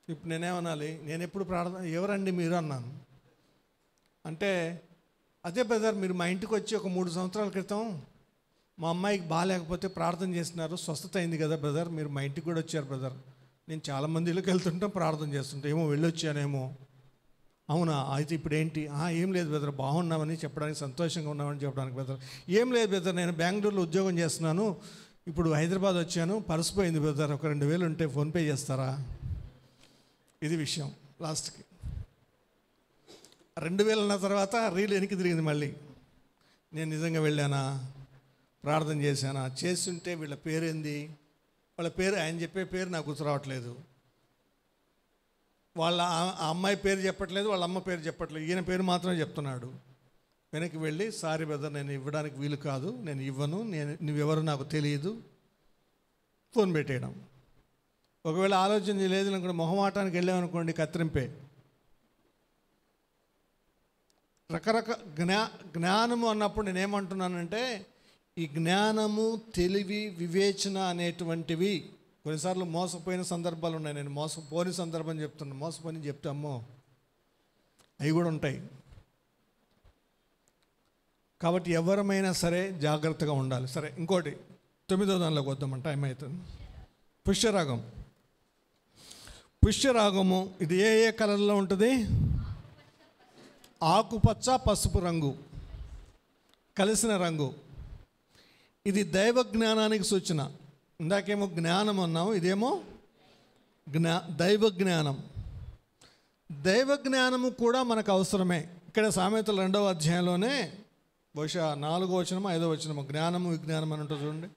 ఇప్పుడు నేనేమనాలి? నేను ఎప్పుడు ప్రార్థన, ఎవరండి మీరు అన్నాను. అంటే అదే బ్రదర్, మీరు మా ఇంటికి వచ్చి ఒక 3 సంవత్సరాల క్రితం మా అమ్మాయికి బాగాలేకపోతే ప్రార్థన చేస్తున్నారు, స్వస్థత అయింది కదా బ్రదర్, మీరు మా ఇంటికి కూడా వచ్చారు బ్రదర్. నేను చాలామంది ఇళ్ళకి వెళ్తుంటాం, ప్రార్థన చేస్తుంటాం, ఏమో వెళ్ళొచ్చానేమో. అవునా, అయితే ఇప్పుడు ఏంటి? ఏం లేదు బ్రదర్, బాగున్నామని చెప్పడానికి, సంతోషంగా ఉన్నామని చెప్పడానికి. బ్రదర్ ఏం లేదు బ్రదర్, నేను బెంగళూరులో ఉద్యోగం చేస్తున్నాను, ఇప్పుడు హైదరాబాద్ వచ్చాను, పర్సిపోయింది బ్రదర్, ఒక 2000 ఉంటే ఫోన్పే చేస్తారా? ఇది విషయం. లాస్ట్కి 2000 అన్న తర్వాత రీల్ వెనక్కి తిరిగింది మళ్ళీ. నేను నిజంగా వెళ్ళానా, ప్రార్థన చేశానా, చేస్తుంటే వీళ్ళ పేరేంది, వాళ్ళ పేరు, ఆయన చెప్పే పేరు నాకు గుర్తు రావట్లేదు, వాళ్ళ ఆ అమ్మాయి పేరు చెప్పట్లేదు, వాళ్ళ అమ్మ పేరు చెప్పట్లేదు, ఈయన పేరు మాత్రమే చెప్తున్నాడు. వెనక్కి వెళ్ళి, సారీ బ్రదర్, నేను ఇవ్వడానికి వీలు కాదు, నేను ఇవ్వను, నువ్వెవరు నాకు తెలియదు, ఫోన్ పెట్టేయడం. ఒకవేళ ఆలోచన చేయలేదు అనుకోండి, మొహమాటానికి వెళ్ళామనుకోండి, కత్తిరింపే. జ్ఞానము అన్నప్పుడు నేనేమంటున్నానంటే, ఈ జ్ఞానము, తెలివి, వివేచన అనేటువంటివి కొన్నిసార్లు మోసపోయిన సందర్భాలు ఉన్నాయి. నేను మోసపోని సందర్భం చెప్తున్నాను, మోసపోని చెప్తామో అవి కూడా ఉంటాయి. కాబట్టి ఎవరమైనా సరే జాగ్రత్తగా ఉండాలి. సరే, ఇంకోటి 9వ దానిలోకి వద్దామంట, టైం అవుతుంది. పుష్యరాగం. పుష్యరాగము ఇది ఏ కలర్లో ఉంటుంది? ఆకుపచ్చ, పసుపు రంగు కలిసిన రంగు. ఇది దైవ జ్ఞానానికి సూచన. ఇందాకేమో జ్ఞానం అన్నాము, ఇదేమో దైవ జ్ఞానం. దైవ జ్ఞానము కూడా మనకు అవసరమే. ఇక్కడ సామెతల 2వ అధ్యాయంలోనే బహుశా 4వ వచనమో 5వ వచనమో జ్ఞానము విజ్ఞానం అని ఉంటుంది చూడండి.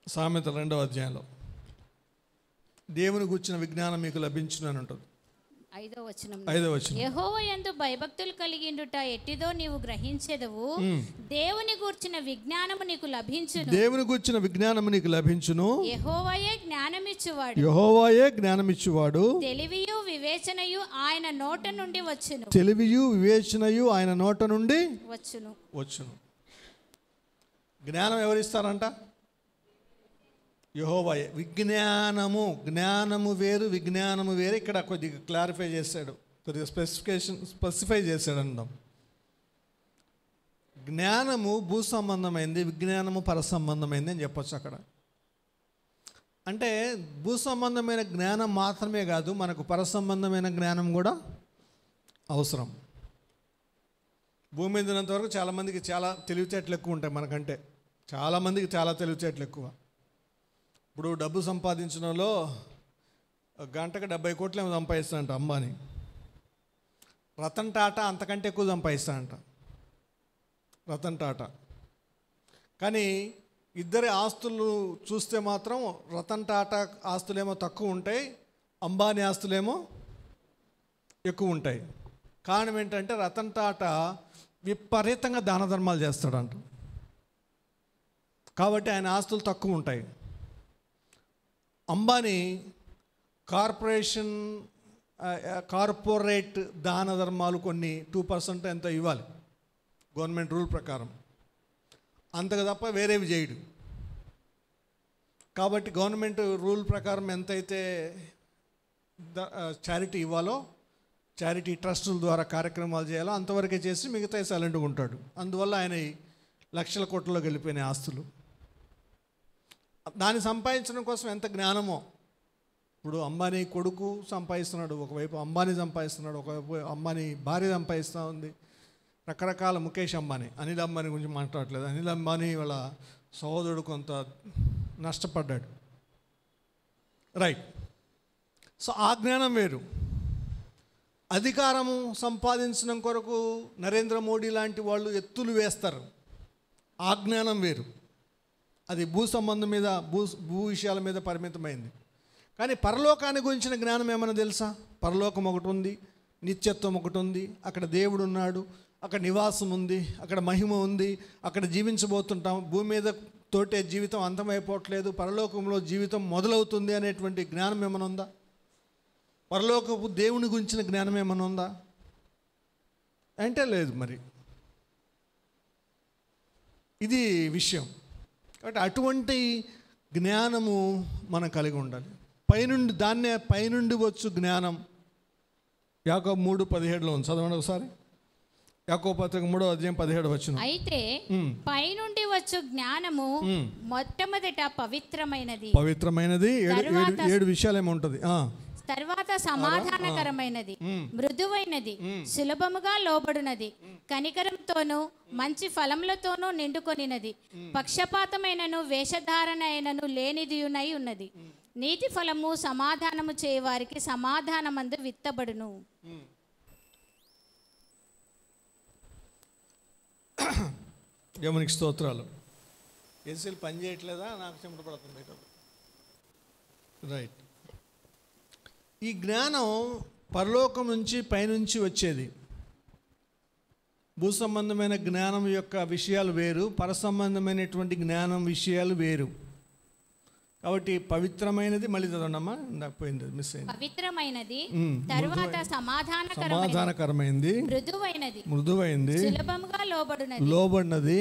సామెతల 2వ అధ్యాయంలో దేవుని గూర్చిన విజ్ఞానం మీకు లభించును అని ఉంటుంది. 5వ వచనం, యెహోవా యందు భయభక్తులు కలిగిండుట ఎట్టిదో నీవు గ్రహించెదవు, దేవుని గూర్చిన విజ్ఞానము నీకు లభించును. దేవుని గూర్చిన విజ్ఞానము నీకు లభించును. యెహోవాయే జ్ఞానమిచ్చువాడు, యెహోవాయే జ్ఞానమిచ్చువాడు. తెలివియు వివేచనయు ఆయన నోట నుండి వచ్చును. తెలివియు వివేచనయు ఆయన నోట నుండి వచ్చును. జ్ఞానం ఎవరిస్తారంట? యెహోవాయే. విజ్ఞానము, జ్ఞానము వేరు, విజ్ఞానము వేరు. ఇక్కడ కొద్దిగా క్లారిఫై చేశాడు, కొద్దిగా స్పెసిఫై చేశాడు అంటాం. జ్ఞానము భూ సంబంధమైంది, విజ్ఞానము పర సంబంధమైంది అని చెప్పొచ్చు అక్కడ. అంటే భూ సంబంధమైన జ్ఞానం మాత్రమే కాదు, మనకు పర సంబంధమైన జ్ఞానం కూడా అవసరం. భూమి మీద ఉన్నంత వరకు చాలామందికి చాలా తెలివితేటలు ఎక్కువ ఉంటాయి మనకంటే, చాలామందికి చాలా తెలివితేటలు ఎక్కువ. ఇప్పుడు డబ్బు సంపాదించడంలో గంటకు 70 కోట్లు ఏమో సంపాదిస్తాడంట అంబానీ. రతన్ టాటా అంతకంటే ఎక్కువ సంపాదిస్తాడంట, రతన్ టాటా. కానీ ఇద్దరి ఆస్తులు చూస్తే మాత్రం రతన్ టాటా ఆస్తులేమో తక్కువ ఉంటాయి, అంబానీ ఆస్తులేమో ఎక్కువ ఉంటాయి. కారణం ఏంటంటే రతన్ టాటా విపరీతంగా దాన ధర్మాలు చేస్తాడంట, కాబట్టి ఆయన ఆస్తులు తక్కువ ఉంటాయి. అంబానీ కార్పొరేట్ దాన ధర్మాలు కొన్ని 2% ఎంతో ఇవ్వాలి గవర్నమెంట్ రూల్ ప్రకారం, అంతకు తప్ప వేరేవి చేయడు. కాబట్టి గవర్నమెంట్ రూల్ ప్రకారం ఎంతైతే చారిటీ ఇవ్వాలో, చారిటీ ట్రస్టుల ద్వారా కార్యక్రమాలు చేయాలో అంతవరకే చేసి మిగతా సైలెంట్గా ఉంటాడు. అందువల్ల ఆయన లక్షల కోట్లలో వెళ్ళిపోయిన ఆస్తులు. దాన్ని సంపాదించడం కోసం ఎంత జ్ఞానమో. ఇప్పుడు అంబానీ కొడుకు సంపాదిస్తున్నాడు, ఒకవైపు అంబానీ సంపాదిస్తున్నాడు, ఒకవైపు అంబానీ భార్య సంపాదిస్తూ ఉంది, రకరకాల. ముఖేష్ అంబానీ, అనిల్ అంబానీ గురించి మాట్లాడట్లేదు. అనిల్ అంబానీ వాళ్ళ సహోదరుడు కొంత నష్టపడ్డాడు, రైట్. సో ఆ జ్ఞానం వేరు. అధికారము సంపాదించడం కొరకు నరేంద్ర మోడీ లాంటి వాళ్ళు ఎత్తులు వేస్తారు, ఆ జ్ఞానం వేరు. అది భూ సంబంధం మీద భూ విషయాల మీద పరిమితమైంది. కానీ పరలోకాన్ని గురించిన జ్ఞానం ఏమైనా తెలుసా? పరలోకం ఒకటి ఉంది, నిత్యత్వం ఒకటి ఉంది, అక్కడ దేవుడు ఉన్నాడు, అక్కడ నివాసం ఉంది, అక్కడ మహిమ ఉంది, అక్కడ జీవించబోతుంటాం. భూమి మీద తోటే జీవితం అంతమైపోవట్లేదు, పరలోకంలో జీవితం మొదలవుతుంది అనేటువంటి జ్ఞానం ఏమైనా ఉందా? పరలోకపు దేవుని గురించిన జ్ఞానం ఏమైనా ఉందా అంటే లేదు. మరి ఇది విషయం. కాబట్టి అటువంటి జ్ఞానము మనం కలిగి ఉండాలి. పైనుండి వచ్చు జ్ఞానం. యాకోబు 3:17 ఉంది, చదవండి ఒకసారి. యాకోబు పత్రిక 3:17 అయితే పైనుండి వచ్చు జ్ఞానము మొట్టమొదట పవిత్రమైనది. 7 విషయాలు ఏమో ఉంటుంది. తర్వాత సమాధానకరమైనది, మృదువైనది, సులభముగా లోబడినది, కనికరంతోనూ మంచి ఫలములతోనూ నిండుకొనినది, పక్షపాతమైనను వేషధారణ అయినను లేనిదియునై ఉన్నది. నీతి ఫలము సమాధానము చేయవారికి సమాధానమందు విత్తబడును. దేవునికి స్తోత్రాలు. ఏసీలు పని చేయట్లేదా? నాకు చెమట పడుతుంది. రైట్. ఈ జ్ఞానం పరలోకం నుంచి పైనుంచి వచ్చేది. భూ సంబంధమైన జ్ఞానం యొక్క విషయాలు వేరు, పర సంబంధమైనటువంటి జ్ఞానం విషయాలు వేరు. కాబట్టి పవిత్రమైనది, మళ్ళీ చదవండమ్మా, నాకు పోయింది, మిస్ అయింది. పవిత్రమైనది, తర్వాత సమాధానకరమైనది, మృదువైంది, సులభముగా లోబడినది,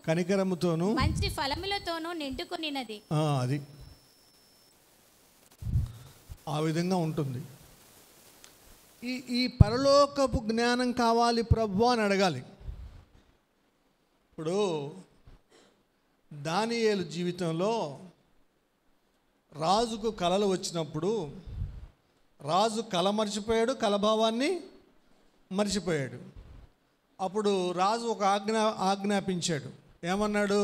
కనికరముతోను మంచి ఫలములతోను నిండుకొనినది. అది ఆ విధంగా ఉంటుంది. ఈ పరలోకపు జ్ఞానం కావాలి ప్రభు అని అడగాలి. ఇప్పుడు దానియేలు జీవితంలో రాజుకు కలలు వచ్చినప్పుడు రాజు కల మర్చిపోయాడు, కలభావాన్ని మర్చిపోయాడు. అప్పుడు రాజు ఒక ఆజ్ఞాపించాడు. ఏమన్నాడు?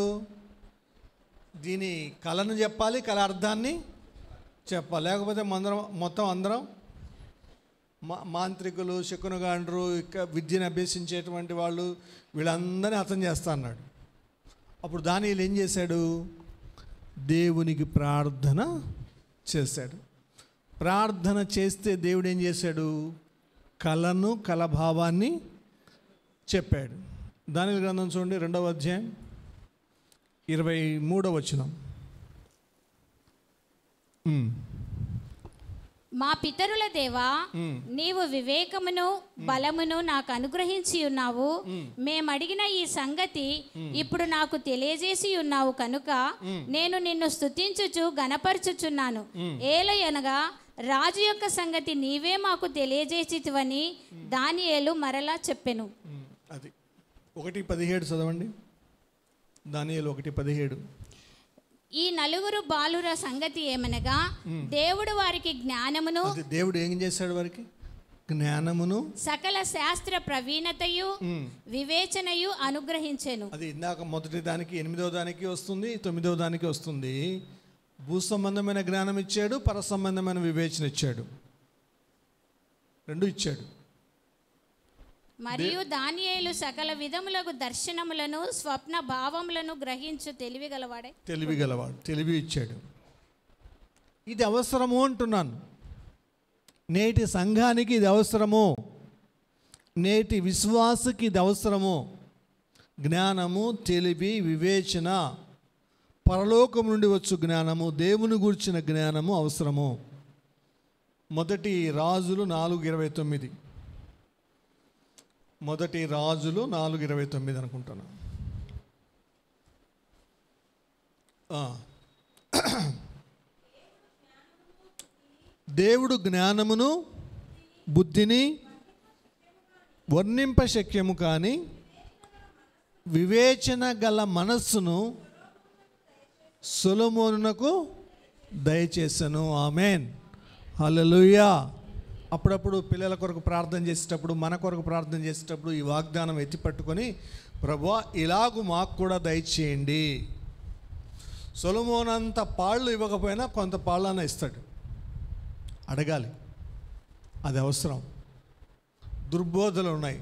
దీని కళను చెప్పాలి, కళ అర్థాన్ని చెప్పాలి, లేకపోతే మొత్తం అందరం మాంత్రికులు, శకునగాండ్రు, ఇక విద్యను అభ్యసించేటువంటి వాళ్ళు వీళ్ళందరినీ హతం చేస్తా అన్నాడు. అప్పుడు దానియేలు ఏం చేశాడు? దేవునికి ప్రార్థన చేశాడు. ప్రార్థన చేస్తే దేవుడు ఏం చేశాడు? కళను, కళభావాన్ని చెప్పాడు. దానియేలు గ్రంథం చూడండి, 2వ అధ్యాయం 23వ వచనం. మా పితరుల దేవా, నీవు వివేకమును బలమును నాకు అనుగ్రహించి ఉన్నావు. మేమడిగిన ఈ సంగతి ఇప్పుడు నాకు తెలియజేసి ఉన్నావు కనుక నేను నిన్ను స్తుతించుచు గణపరచుచున్నాను. ఏలయనగా రాజు యొక్క సంగతి నీవే మాకు తెలియజేసితివని దానియేలు మరలా చెప్పెను. అది 1:17 చదవండి. దానియేలు 1:17. ఈ నలుగురు బాలుర సంగతి ఏమనగా, దేవుడు వారికి జ్ఞానమును, దేవుడు ఏం చేశాడు? వారికి జ్ఞానమును, సకల శాస్త్ర ప్రవీణతయు, వివేచనయు అనుగ్రహించెను. అది ఇందాక మొదటి దానికి 8వ దానికి వస్తుంది, 9వ దానికి వస్తుంది. భూ సంబంధమైన జ్ఞానం ఇచ్చాడు, పర సంబంధమైన వివేచన ఇచ్చాడు, 2 ఇచ్చాడు. మరియు దానియేలు సకల విధములకు దర్శనములను స్వప్న భావములను గ్రహించు తెలివిగలవాడు, తెలివి ఇచ్చాడు. ఇది అవసరము అంటున్నాను. నేటి సంఘానికి ఇది అవసరము, నేటి విశ్వాసకి ఇది అవసరము. జ్ఞానము, తెలివి, వివేచన, పరలోకం నుండి వచ్చు జ్ఞానము, దేవుని గురించిన జ్ఞానము అవసరము. మొదటి రాజులు 4:29. మొదటి రాజులు 4:29 అనుకుంటాను. దేవుడు జ్ఞానమును బుద్ధిని వర్ణింప శక్యము కానీ వివేచన గల మనస్సును సొలొమోనునకు దయచేసెను. ఆమేన్, హల్లెలూయా. అప్పుడప్పుడు పిల్లల కొరకు ప్రార్థన చేసేటప్పుడు, మన కొరకు ప్రార్థన చేసేటప్పుడు ఈ వాగ్దానం ఎత్తి పట్టుకొని, ప్రభువా ఇలాగు మాకు కూడా దయచేయండి. సొలొమోనంత పాళ్ళు ఇవ్వకపోయినా కొంత పాళ్ళన ఇస్తాడు. అడగాలి, అది అవసరం. దుర్బోధలు ఉన్నాయి,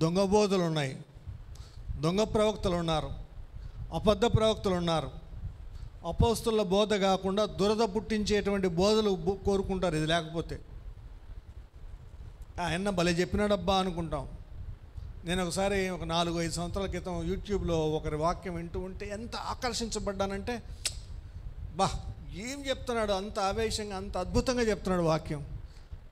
దొంగ బోధలు ఉన్నాయి, దొంగ ప్రవక్తలు ఉన్నారు, అబద్ధ ప్రవక్తలు ఉన్నారు. అపోస్తుల బోధ కాకుండా దురద పుట్టించేటువంటి బోధలు కోరుకుంటారు. ఇది లేకపోతే ఆయన భలే చెప్పినాడబ్బా అనుకుంటాం. నేను ఒకసారి ఒక 4-5 సంవత్సరాల క్రితం యూట్యూబ్లో ఒకరి వాక్యం వింటూ ఉంటే ఎంత ఆకర్షించబడ్డానంటే, బా ఏం చెప్తున్నాడు, అంత ఆవేశంగా అంత అద్భుతంగా చెప్తున్నాడు వాక్యం.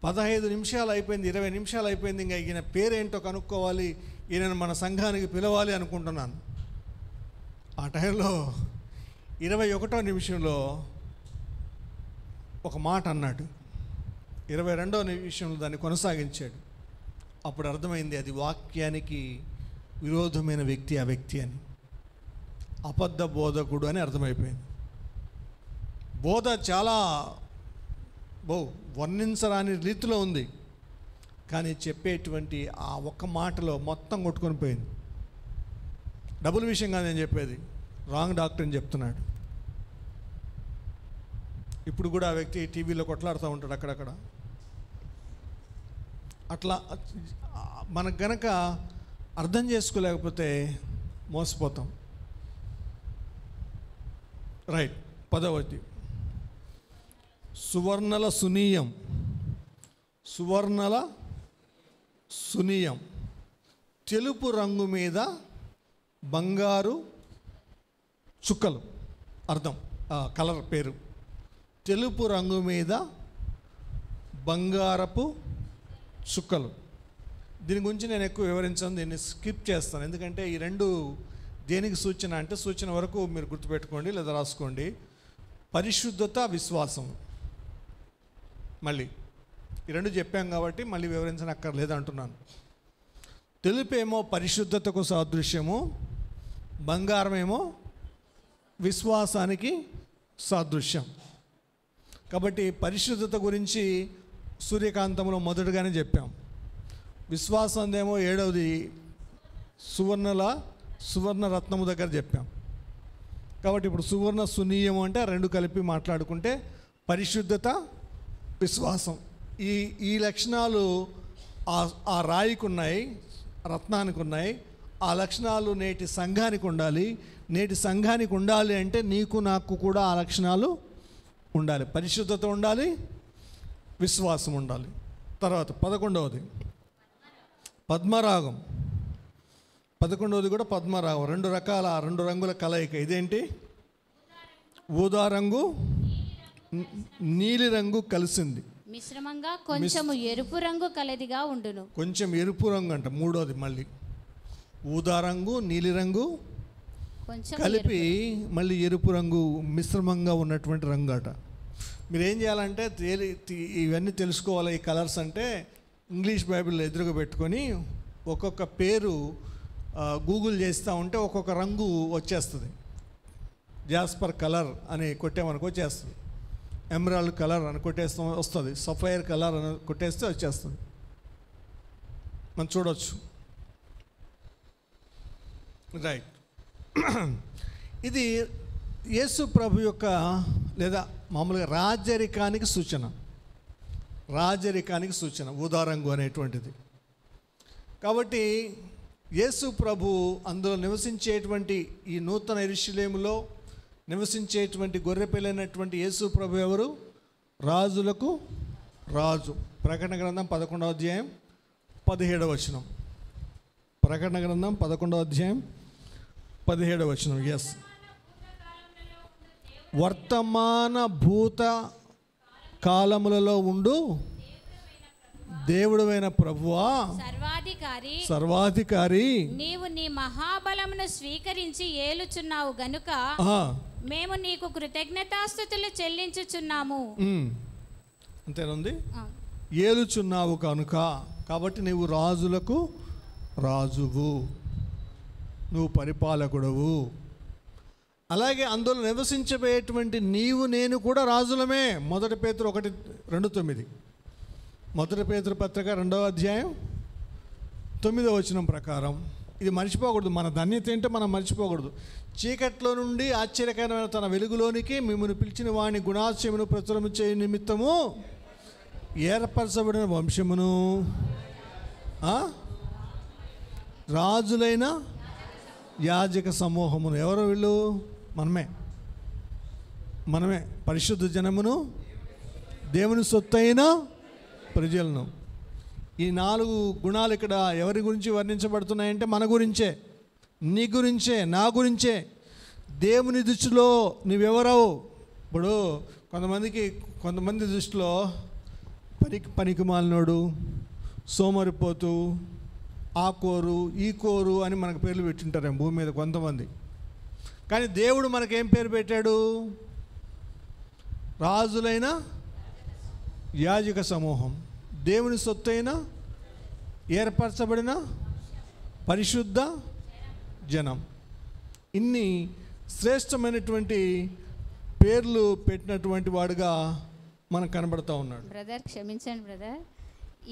15 నిమిషాలు అయిపోయింది, 20 నిమిషాలు అయిపోయింది. ఇంకా ఈయన పేరేంటో కనుక్కోవాలి, ఈయనను మన సంఘానికి పిలవాలి అనుకుంటున్నాను. ఆ టైంలో 21వ నిమిషంలో ఒక మాట అన్నాడు, 22వ నిమిషంలో దాన్ని కొనసాగించాడు. అప్పుడు అర్థమైంది అది వాక్యానికి విరోధమైన వ్యక్తి ఆ వ్యక్తి అని, అబద్ధ బోధకుడు అని అర్థమైపోయింది. బోధ చాలా వర్ణించరాని రీతిలో ఉంది, కానీ చెప్పేటువంటి ఆ ఒక్క మాటలో మొత్తం కొట్టుకొని పోయింది. డబుల్ విషయం కాదు నేను చెప్పేది, రాంగ్ డాక్టర్ అని చెప్తున్నాడు. ఇప్పుడు కూడా ఆ వ్యక్తి టీవీలో కొట్లాడుతూ ఉంటాడు అక్కడక్కడ. అట్లా మనకు గనక అర్థం చేసుకోలేకపోతే మోసపోతాం. రైట్. 10వది సువర్ణల సునీయం. సువర్ణల సునీయం, తెలుపు రంగు మీద బంగారు చుక్కలు. అర్థం కలర్ పేరు తెలుపు రంగు మీద బంగారపు చుక్కలు. దీని గురించి నేను ఎక్కువ వివరించాను, దీన్ని స్కిప్ చేస్తాను. ఎందుకంటే ఈ రెండు దేనికి సూచన అంటే, సూచన వరకు మీరు గుర్తుపెట్టుకోండి లేదా రాసుకోండి. పరిశుద్ధత, విశ్వాసం. మళ్ళీ ఈ రెండు చెప్పాం కాబట్టి మళ్ళీ వివరించనక్కర్లేదు అంటున్నాను. తెలుపేమో పరిశుద్ధతకు సాదృశ్యము, బంగారమేమో విశ్వాసానికి సాదృశ్యం. కాబట్టి పరిశుద్ధత గురించి సూర్యకాంతంలో మొదటగానే చెప్పాం. విశ్వాసందేమో 7వది సువర్ణ రత్నము దగ్గర చెప్పాం. కాబట్టి ఇప్పుడు సువర్ణ సునీయం అంటే రెండు కలిపి మాట్లాడుకుంటే పరిశుద్ధత, విశ్వాసం. ఈ లక్షణాలు ఆ రాయికి ఉన్నాయి, రత్నానికి ఉన్నాయి. ఆ లక్షణాలు నేటి సంఘానికి ఉండాలి. నేటి సంఘానికి ఉండాలి అంటే నీకు నాకు కూడా ఆ లక్షణాలు ఉండాలి. పరిశుద్ధత ఉండాలి, విశ్వాసం ఉండాలి. తర్వాత 11వది పద్మరాగం. 11వది కూడా పద్మరాగం. రెండు రంగుల కలయిక. ఇదేంటి? ఊదా రంగు, నీలి రంగు కలిసింది, మిశ్రమంగా కొంచెం ఎరుపు రంగు కలదిగా ఉండును. కొంచెం ఎరుపు రంగు అంట. 3వది మళ్ళీ ఊదా రంగు, నీలి రంగు కలిపి మళ్ళీ ఎరుపు రంగు మిశ్రమంగా ఉన్నటువంటి రంగు అట. మీరు ఏం చేయాలంటే ఇవన్నీ తెలుసుకోవాలి. ఈ కలర్స్ అంటే ఇంగ్లీష్ బైబిల్లో ఎదురుగా పెట్టుకొని ఒక్కొక్క పేరు గూగుల్ చేస్తూ ఉంటే ఒక్కొక్క రంగు వచ్చేస్తుంది. జాస్పర్ కలర్ అని కొట్టామనుకో వచ్చేస్తుంది. ఎమరాల్డ్ కలర్ అని కొట్టేస్తాం వస్తుంది. సఫైర్ కలర్ అని కొట్టేస్తే వచ్చేస్తుంది. మనం చూడవచ్చు. రైట్. ఇది యేసు ప్రభు యొక్క లేదా మామూలుగా రాజరికానికి సూచన. రాజరికానికి సూచన ఊదారంగు అనేటువంటిది. కాబట్టి యేసు ప్రభు అందులో నివసించేటువంటి ఈ నూతన యెరూషలేములో నివసించేటువంటి గొర్రెపిల్లైనటువంటి యేసు ప్రభు ఎవరు? రాజులకు రాజు. ప్రకటన గ్రంథం 11వ అధ్యాయం 17వ వచనం. ప్రకటన గ్రంథం 11వ అధ్యాయం 17వ వచనం. ఎస్. వర్తమాన భూత కాలములలో ఉండు దేవుడైన ప్రభువా, సర్వాధికారి, నీవు నీ మహాబలమును స్వీకరించి ఏలుచున్నావు గనుక మేము నీకు కృతజ్ఞతాస్తుతులు చెల్లించుచున్నాము. అంతేనండి. ఏలుచున్నావు కనుక, కాబట్టి నీవు రాజులకు రాజువు, నువ్వు పరిపాలకుడవు. అలాగే అందులో నివసించబోయేటువంటి నీవు నేను కూడా రాజులమే. 1 పేతురు 1:2-9. 1 పేతురు పత్రిక 2వ అధ్యాయం 9వ వచనం ప్రకారం ఇది మర్చిపోకూడదు. మన ధన్యత ఏంటో మనం మర్చిపోకూడదు. చీకట్లో నుండి ఆశ్చర్యకరమైన తన వెలుగులోనికి మిమ్మల్ని పిలిచిన వాని గుణాశయమును ప్రచురము చేయ నిమిత్తము ఏర్పరచబడిన వంశమును, రాజులైన యాజక సమూహమును. ఎవరు వీళ్ళు? మనమే పరిశుద్ధ జనమును, దేవుని సొత్తైన ప్రజలను. ఈ 4 గుణాలు ఇక్కడ ఎవరి గురించి వర్ణించబడుతున్నాయంటే మన గురించే, నీ గురించే, నా గురించే. దేవుని దృష్టిలో నువ్వెవరవు? ఇప్పుడు కొంతమంది దృష్టిలో పనికి మాలినోడు, సోమరిపోతు, ఆ కోరు ఈ కోరు అని మనకు పేర్లు పెట్టింటారేమో భూమి మీద కొంతమంది. కానీ దేవుడు మనకేం పేరు పెట్టాడు? రాజులైన యాజక సమూహం, దేవుని సొత్తైన ఏర్పరచబడిన పరిశుద్ధ జనం. ఇన్ని శ్రేష్టమైనటువంటి పేర్లు పెట్టినటువంటి వాడుగా మనకు కనబడుతూ ఉన్నాడు. బ్రదర్ క్షమించండి బ్రదర్,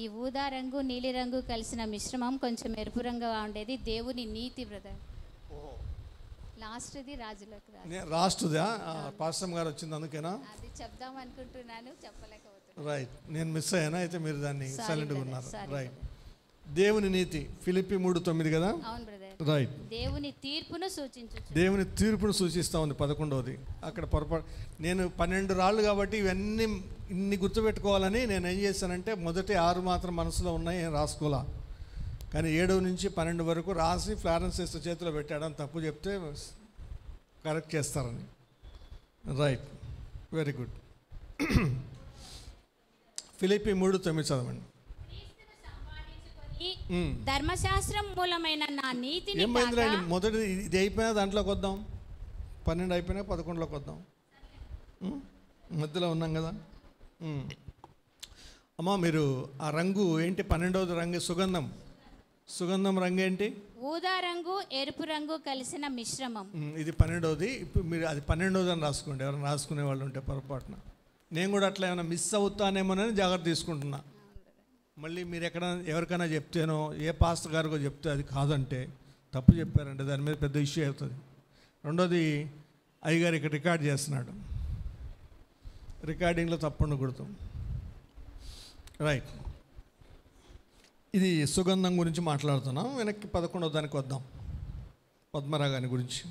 ఈ ఊదా రంగు నీలి రంగు కలిసిన మిశ్రమం కొంచెం ఎరుపు రంగుగా ఉండేది దేవుని నీతి బ్రదర్. లాస్ట్ది రాజులకు రాష్ట్రదా పాస్టర్ గారు వచ్చింది అందుకేనా? అది చెప్దాం అనుకుంటున్నాను, చెప్పలేకపోతున్నాను. రైట్, నేను మిస్ అయ్యాను. అయితే మీరు దాన్ని సైలెంట్గా ఉన్నారు. రైట్, దేవుని నీతి ఫిలిప్పి 3:9 కదా? అవును బ్రదర్. రైట్, దేవుని తీర్పును సూచించు. దేవుని తీర్పును సూచిస్తూ ఉంది 11వది. అక్కడ పొరపాటు, నేను 12 రాళ్ళు కాబట్టి ఇవన్నీ ఇన్ని గుర్తుపెట్టుకోవాలని నేను ఏం చేశానంటే మొదటి 6 మాత్రం మనసులో ఉన్నాయి, ఏం రాసుకోవాలా. కానీ 7 నుంచి 12 వరకు రాసి ఫ్లారెన్స్ సిస్టర్ చేతిలో పెట్టాడని తప్పు చెప్తే కరెక్ట్ చేస్తారని. Right, very good. ఫిలిప్పి 3:9 చదవండి. ధర్మశాస్త్రం మూలమైన నా నీతిని ఏమైందండి? మొదటి ఇది అయిపోయినా దాంట్లోకి వద్దాం, 12 అయిపోయినా 11లోకి వద్దాం. మధ్యలో ఉన్నాం కదా. అమ్మా మీరు ఆ రంగు ఏంటి? 12వది రంగు సుగంధం రంగు ఏంటి? ఊదా రంగు ఎరుపు రంగు కలిసిన మిశ్రమం. ఇది 12వది. ఇప్పుడు మీరు అది 12వది అని రాసుకోండి, ఎవరైనా రాసుకునే వాళ్ళు ఉంటే పొరపాటున. నేను కూడా అట్లా ఏమైనా మిస్ అవుతానేమోనని జాగ్రత్త తీసుకుంటున్నా. మళ్ళీ మీరు ఎవరికైనా చెప్తేనో ఏ పాస్టర్ గారికో చెప్తే అది కాదంటే తప్పు చెప్పారంటే దాని మీద పెద్ద ఇష్యూ అవుతుంది. రెండోది, అయ్యగారు ఇక్కడ రికార్డ్ చేస్తున్నాడు, రికార్డింగ్లో తప్పు ఉండకూడదు. రైట్, ఇది సుగంధం గురించి మాట్లాడుతున్నాం. వెనక్కి 11వ దానికి వద్దాం, పద్మరాగాని గురించి.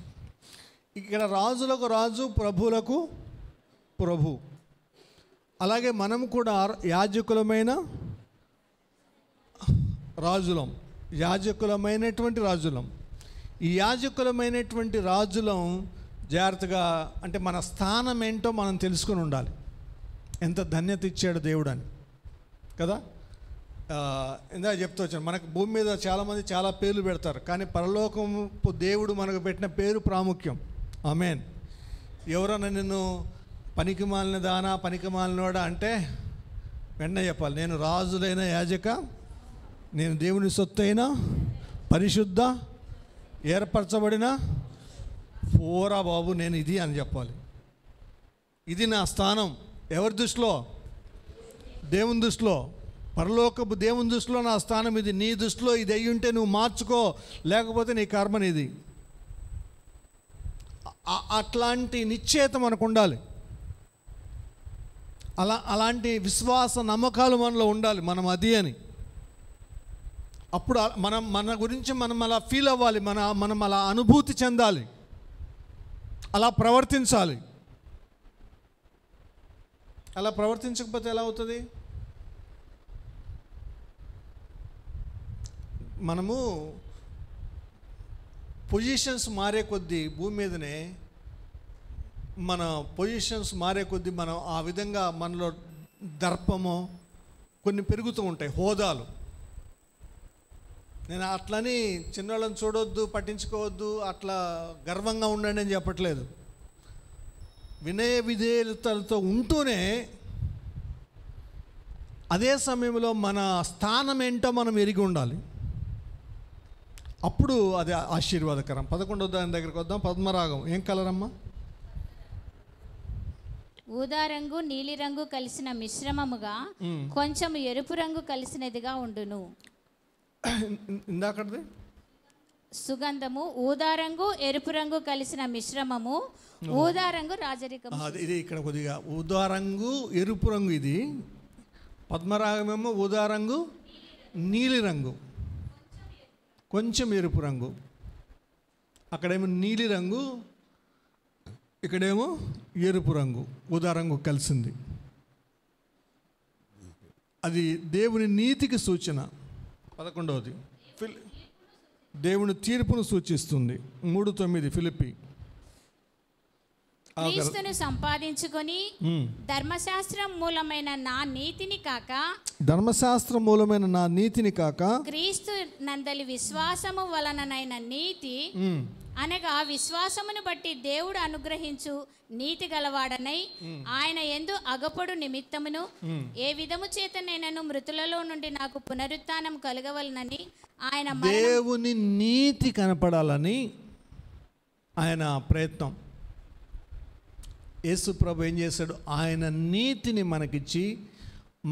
ఇక్కడ రాజులకు రాజు, ప్రభువులకు ప్రభు. అలాగే మనం కూడా యాజకులమైన రాజులం, యాజకులమైనటువంటి రాజులం. ఈ యాజకులమైనటువంటి రాజులం జాగ్రత్తగా, అంటే మన స్థానం ఏంటో మనం తెలుసుకొని ఉండాలి. ఎంత ధన్యత ఇచ్చాడు దేవుడు అని కదా. ఇందాక చెప్తూ వచ్చాను, మనకు భూమి మీద చాలామంది చాలా పేర్లు పెడతారు, కానీ పరలోకము దేవుడు మనకు పెట్టిన పేరు ప్రాముఖ్యం. ఆమేన్. ఎవరన్నా నిన్ను పనికి మాలిన దానా, పనికి మాలినోడా అంటే వెంటనే చెప్పాలి, నేను రాజులైన యాజక, నేను దేవుని సొత్తైన పరిశుద్ధ ఏర్పరచబడిన పోరా బాబు నేను ఇది అని చెప్పాలి. ఇది నా స్థానం. ఎవరి దృష్టిలో? దేవుని దృష్టిలో, పరలోకపు దేవుని దృష్టిలో నా స్థానం ఇది. నీ దృష్టిలో ఇది అయ్యి ఉంటే నువ్వు మార్చుకో, లేకపోతే నీ కర్మనిది. అట్లాంటి నిశ్చయత మనకు ఉండాలి. అలాంటి విశ్వాస నమ్మకాలు మనలో ఉండాలి, మనం అది అని. అప్పుడు మన గురించి మనం అలా ఫీల్ అవ్వాలి, మనం అలా అనుభూతి చెందాలి, అలా ప్రవర్తించాలి. అలా ప్రవర్తించకపోతే ఎలా అవుతుంది? మనము పొజిషన్స్ మారే కొద్దీ భూమి మీదనే మన పొజిషన్స్ మారే కొద్దీ మనం ఆ విధంగా మనలో దర్పము కొన్ని పెరుగుతూ ఉంటాయి, హోదాలు. నేను అట్లని చిన్నవాళ్ళని చూడొద్దు, పట్టించుకోవద్దు, అట్లా గర్వంగా ఉండండి అని చెప్పట్లేదు. వినయ విధేయతలతో ఉంటూనే అదే సమయంలో మన స్థానం ఏంటో మనం ఎరిగి ఉండాలి. అప్పుడు అది ఆశీర్వాదకరం. 11వ దాని దగ్గరికి వద్దాం. పద్మరాగం ఏం కలర్ అమ్మా? ఊదా రంగు నీలి రంగు కలిసిన మిశ్రమముగా కొంచెం ఎరుపు రంగు కలిసినదిగా ఉండును. ఇందాకది సుగంధము ఊదా రంగు ఎరుపు రంగు కలిసిన మిశ్రమము. ఊదా రంగు రాజరికం. ఇది ఇక్కడ కొద్దిగా ఊదా రంగు ఎరుపు రంగు, ఇది పద్మరాగమేమో ఊదా రంగు నీలి రంగు, కొంచెం ఎరుపు రంగు. అక్కడేమో నీలి రంగు, ఇక్కడేమో ఎరుపు రంగు, ఊదా రంగు కలిసింది. అది దేవుని నీతికి సూచన. 11వది దేవుని తీర్పును సూచిస్తుంది. 3:9 ఫిలిప్పి. క్రీస్తును సంపాదించుకొని ధర్మశాస్త్రం మూలమైన నా నీతిని కాక క్రీస్తు నందలి విశ్వాసము వలననైన నీతి, అనగా విశ్వాసమును బట్టి దేవుడు అనుగ్రహించు నీతి గలవాడనై ఆయన యందు అగపడు నిమిత్తమును ఏ విధము చేత నేను మృతులలో నుండి నాకు పునరుత్థానం కలగవలనని ఆయన దేవుని నీతి కనపడాలని ఆయన ప్రయత్నం. యేసు ప్రభు ఏం చేశాడు? ఆయన నీతిని మనకిచ్చి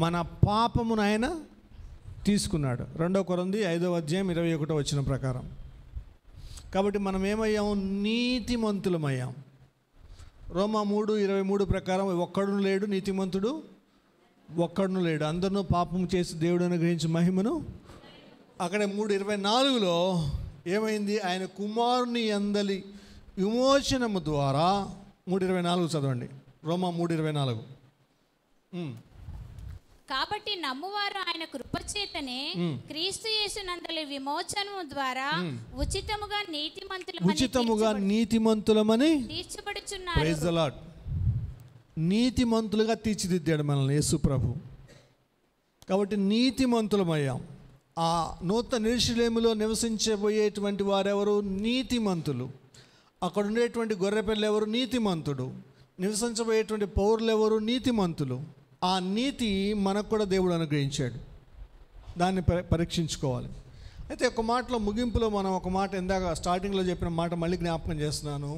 మన పాపమును ఆయన తీసుకున్నాడు. 2 కొరింథీ 5:21 ప్రకారం. కాబట్టి మనం ఏమయ్యాము? నీతిమంతులమయ్యాం. రోమా 3:23 ప్రకారం ఒక్కడును లేడు నీతిమంతుడు, ఒక్కడును లేడు, అందరూ పాపం చేసి దేవుడు అనుగ్రహించి మహిమను. అక్కడ 3:24లో ఏమైంది? ఆయన కుమారుని యందలి విమోచనము ద్వారా 3:24 చదవండి. రోమా 3:24. కాబట్టి నమ్మువారు ఆయన కృపచేతనే క్రీస్తు యేసు నందలి విమోచనము ద్వారా ఉచితముగా నీతిమంతులమని తీర్చబడుచున్నారు. Praise the lord. నీతిమంతులుగా తీర్చిదిద్దాడు మనల్ని యేసు ప్రభు. కాబట్టి నీతిమంతులమయ్యాం. ఆ నూతన యెరూషలేములో నివసించబోయేటువంటి వారెవరు? నీతిమంతులు. అక్కడ ఉండేటువంటి గొర్రెపిల్ల ఎవరు? నీతిమంతుడు. నివసించబోయేటువంటి పౌరులు ఎవరు? నీతిమంతులు. ఆ నీతి మనకు కూడా దేవుడు అనుగ్రహించాడు. దాన్ని పరీక్షించుకోవాలి. అయితే ఒక మాటలో ముగింపులో మనం ఒక మాట ఇందాక స్టార్టింగ్లో చెప్పిన మాట మళ్ళీ జ్ఞాపకం చేస్తున్నాను.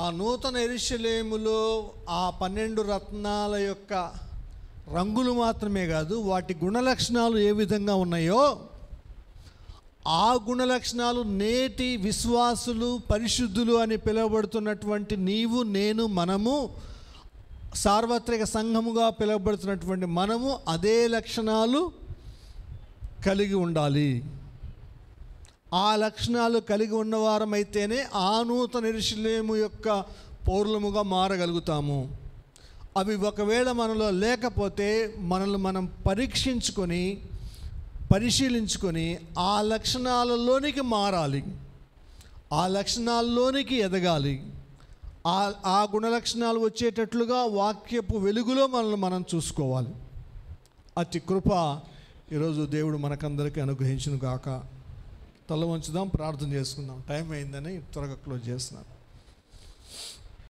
ఆ నూతన యెరూషలేములో ఆ 12 రత్నాల యొక్క రంగులు మాత్రమే కాదు, వాటి గుణలక్షణాలు ఏ విధంగా ఉన్నాయో ఆ గుణలక్షణాలు నేటి విశ్వాసులు, పరిశుద్ధులు అని పిలువబడుతున్నటువంటి నీవు, నేను, మనము, సార్వత్రిక సంఘముగా పిలువబడుతున్నటువంటి మనము అదే లక్షణాలు కలిగి ఉండాలి. ఆ లక్షణాలు కలిగి ఉన్నవారమైతేనే ఆ నూతన యెరూషలేము యొక్క పౌరులముగా మారగలుగుతాము. అవి ఒకవేళ మనలో లేకపోతే మనల్ని మనం పరిశీలించుకొని ఆ లక్షణాలలోనికి మారాలి, ఆ లక్షణాల్లోనికి ఎదగాలి. ఆ గుణలక్షణాలు వచ్చేటట్లుగా వాక్యపు వెలుగులో మనల్ని మనం చూసుకోవాలి. అతి కృప ఈరోజు దేవుడు మనకందరికీ అనుగ్రహించును గాక. తల వంచుదాం, ప్రార్థన చేసుకుందాం. టైం అయిందని త్వరగా క్లోజ్ చేస్తున్నాను.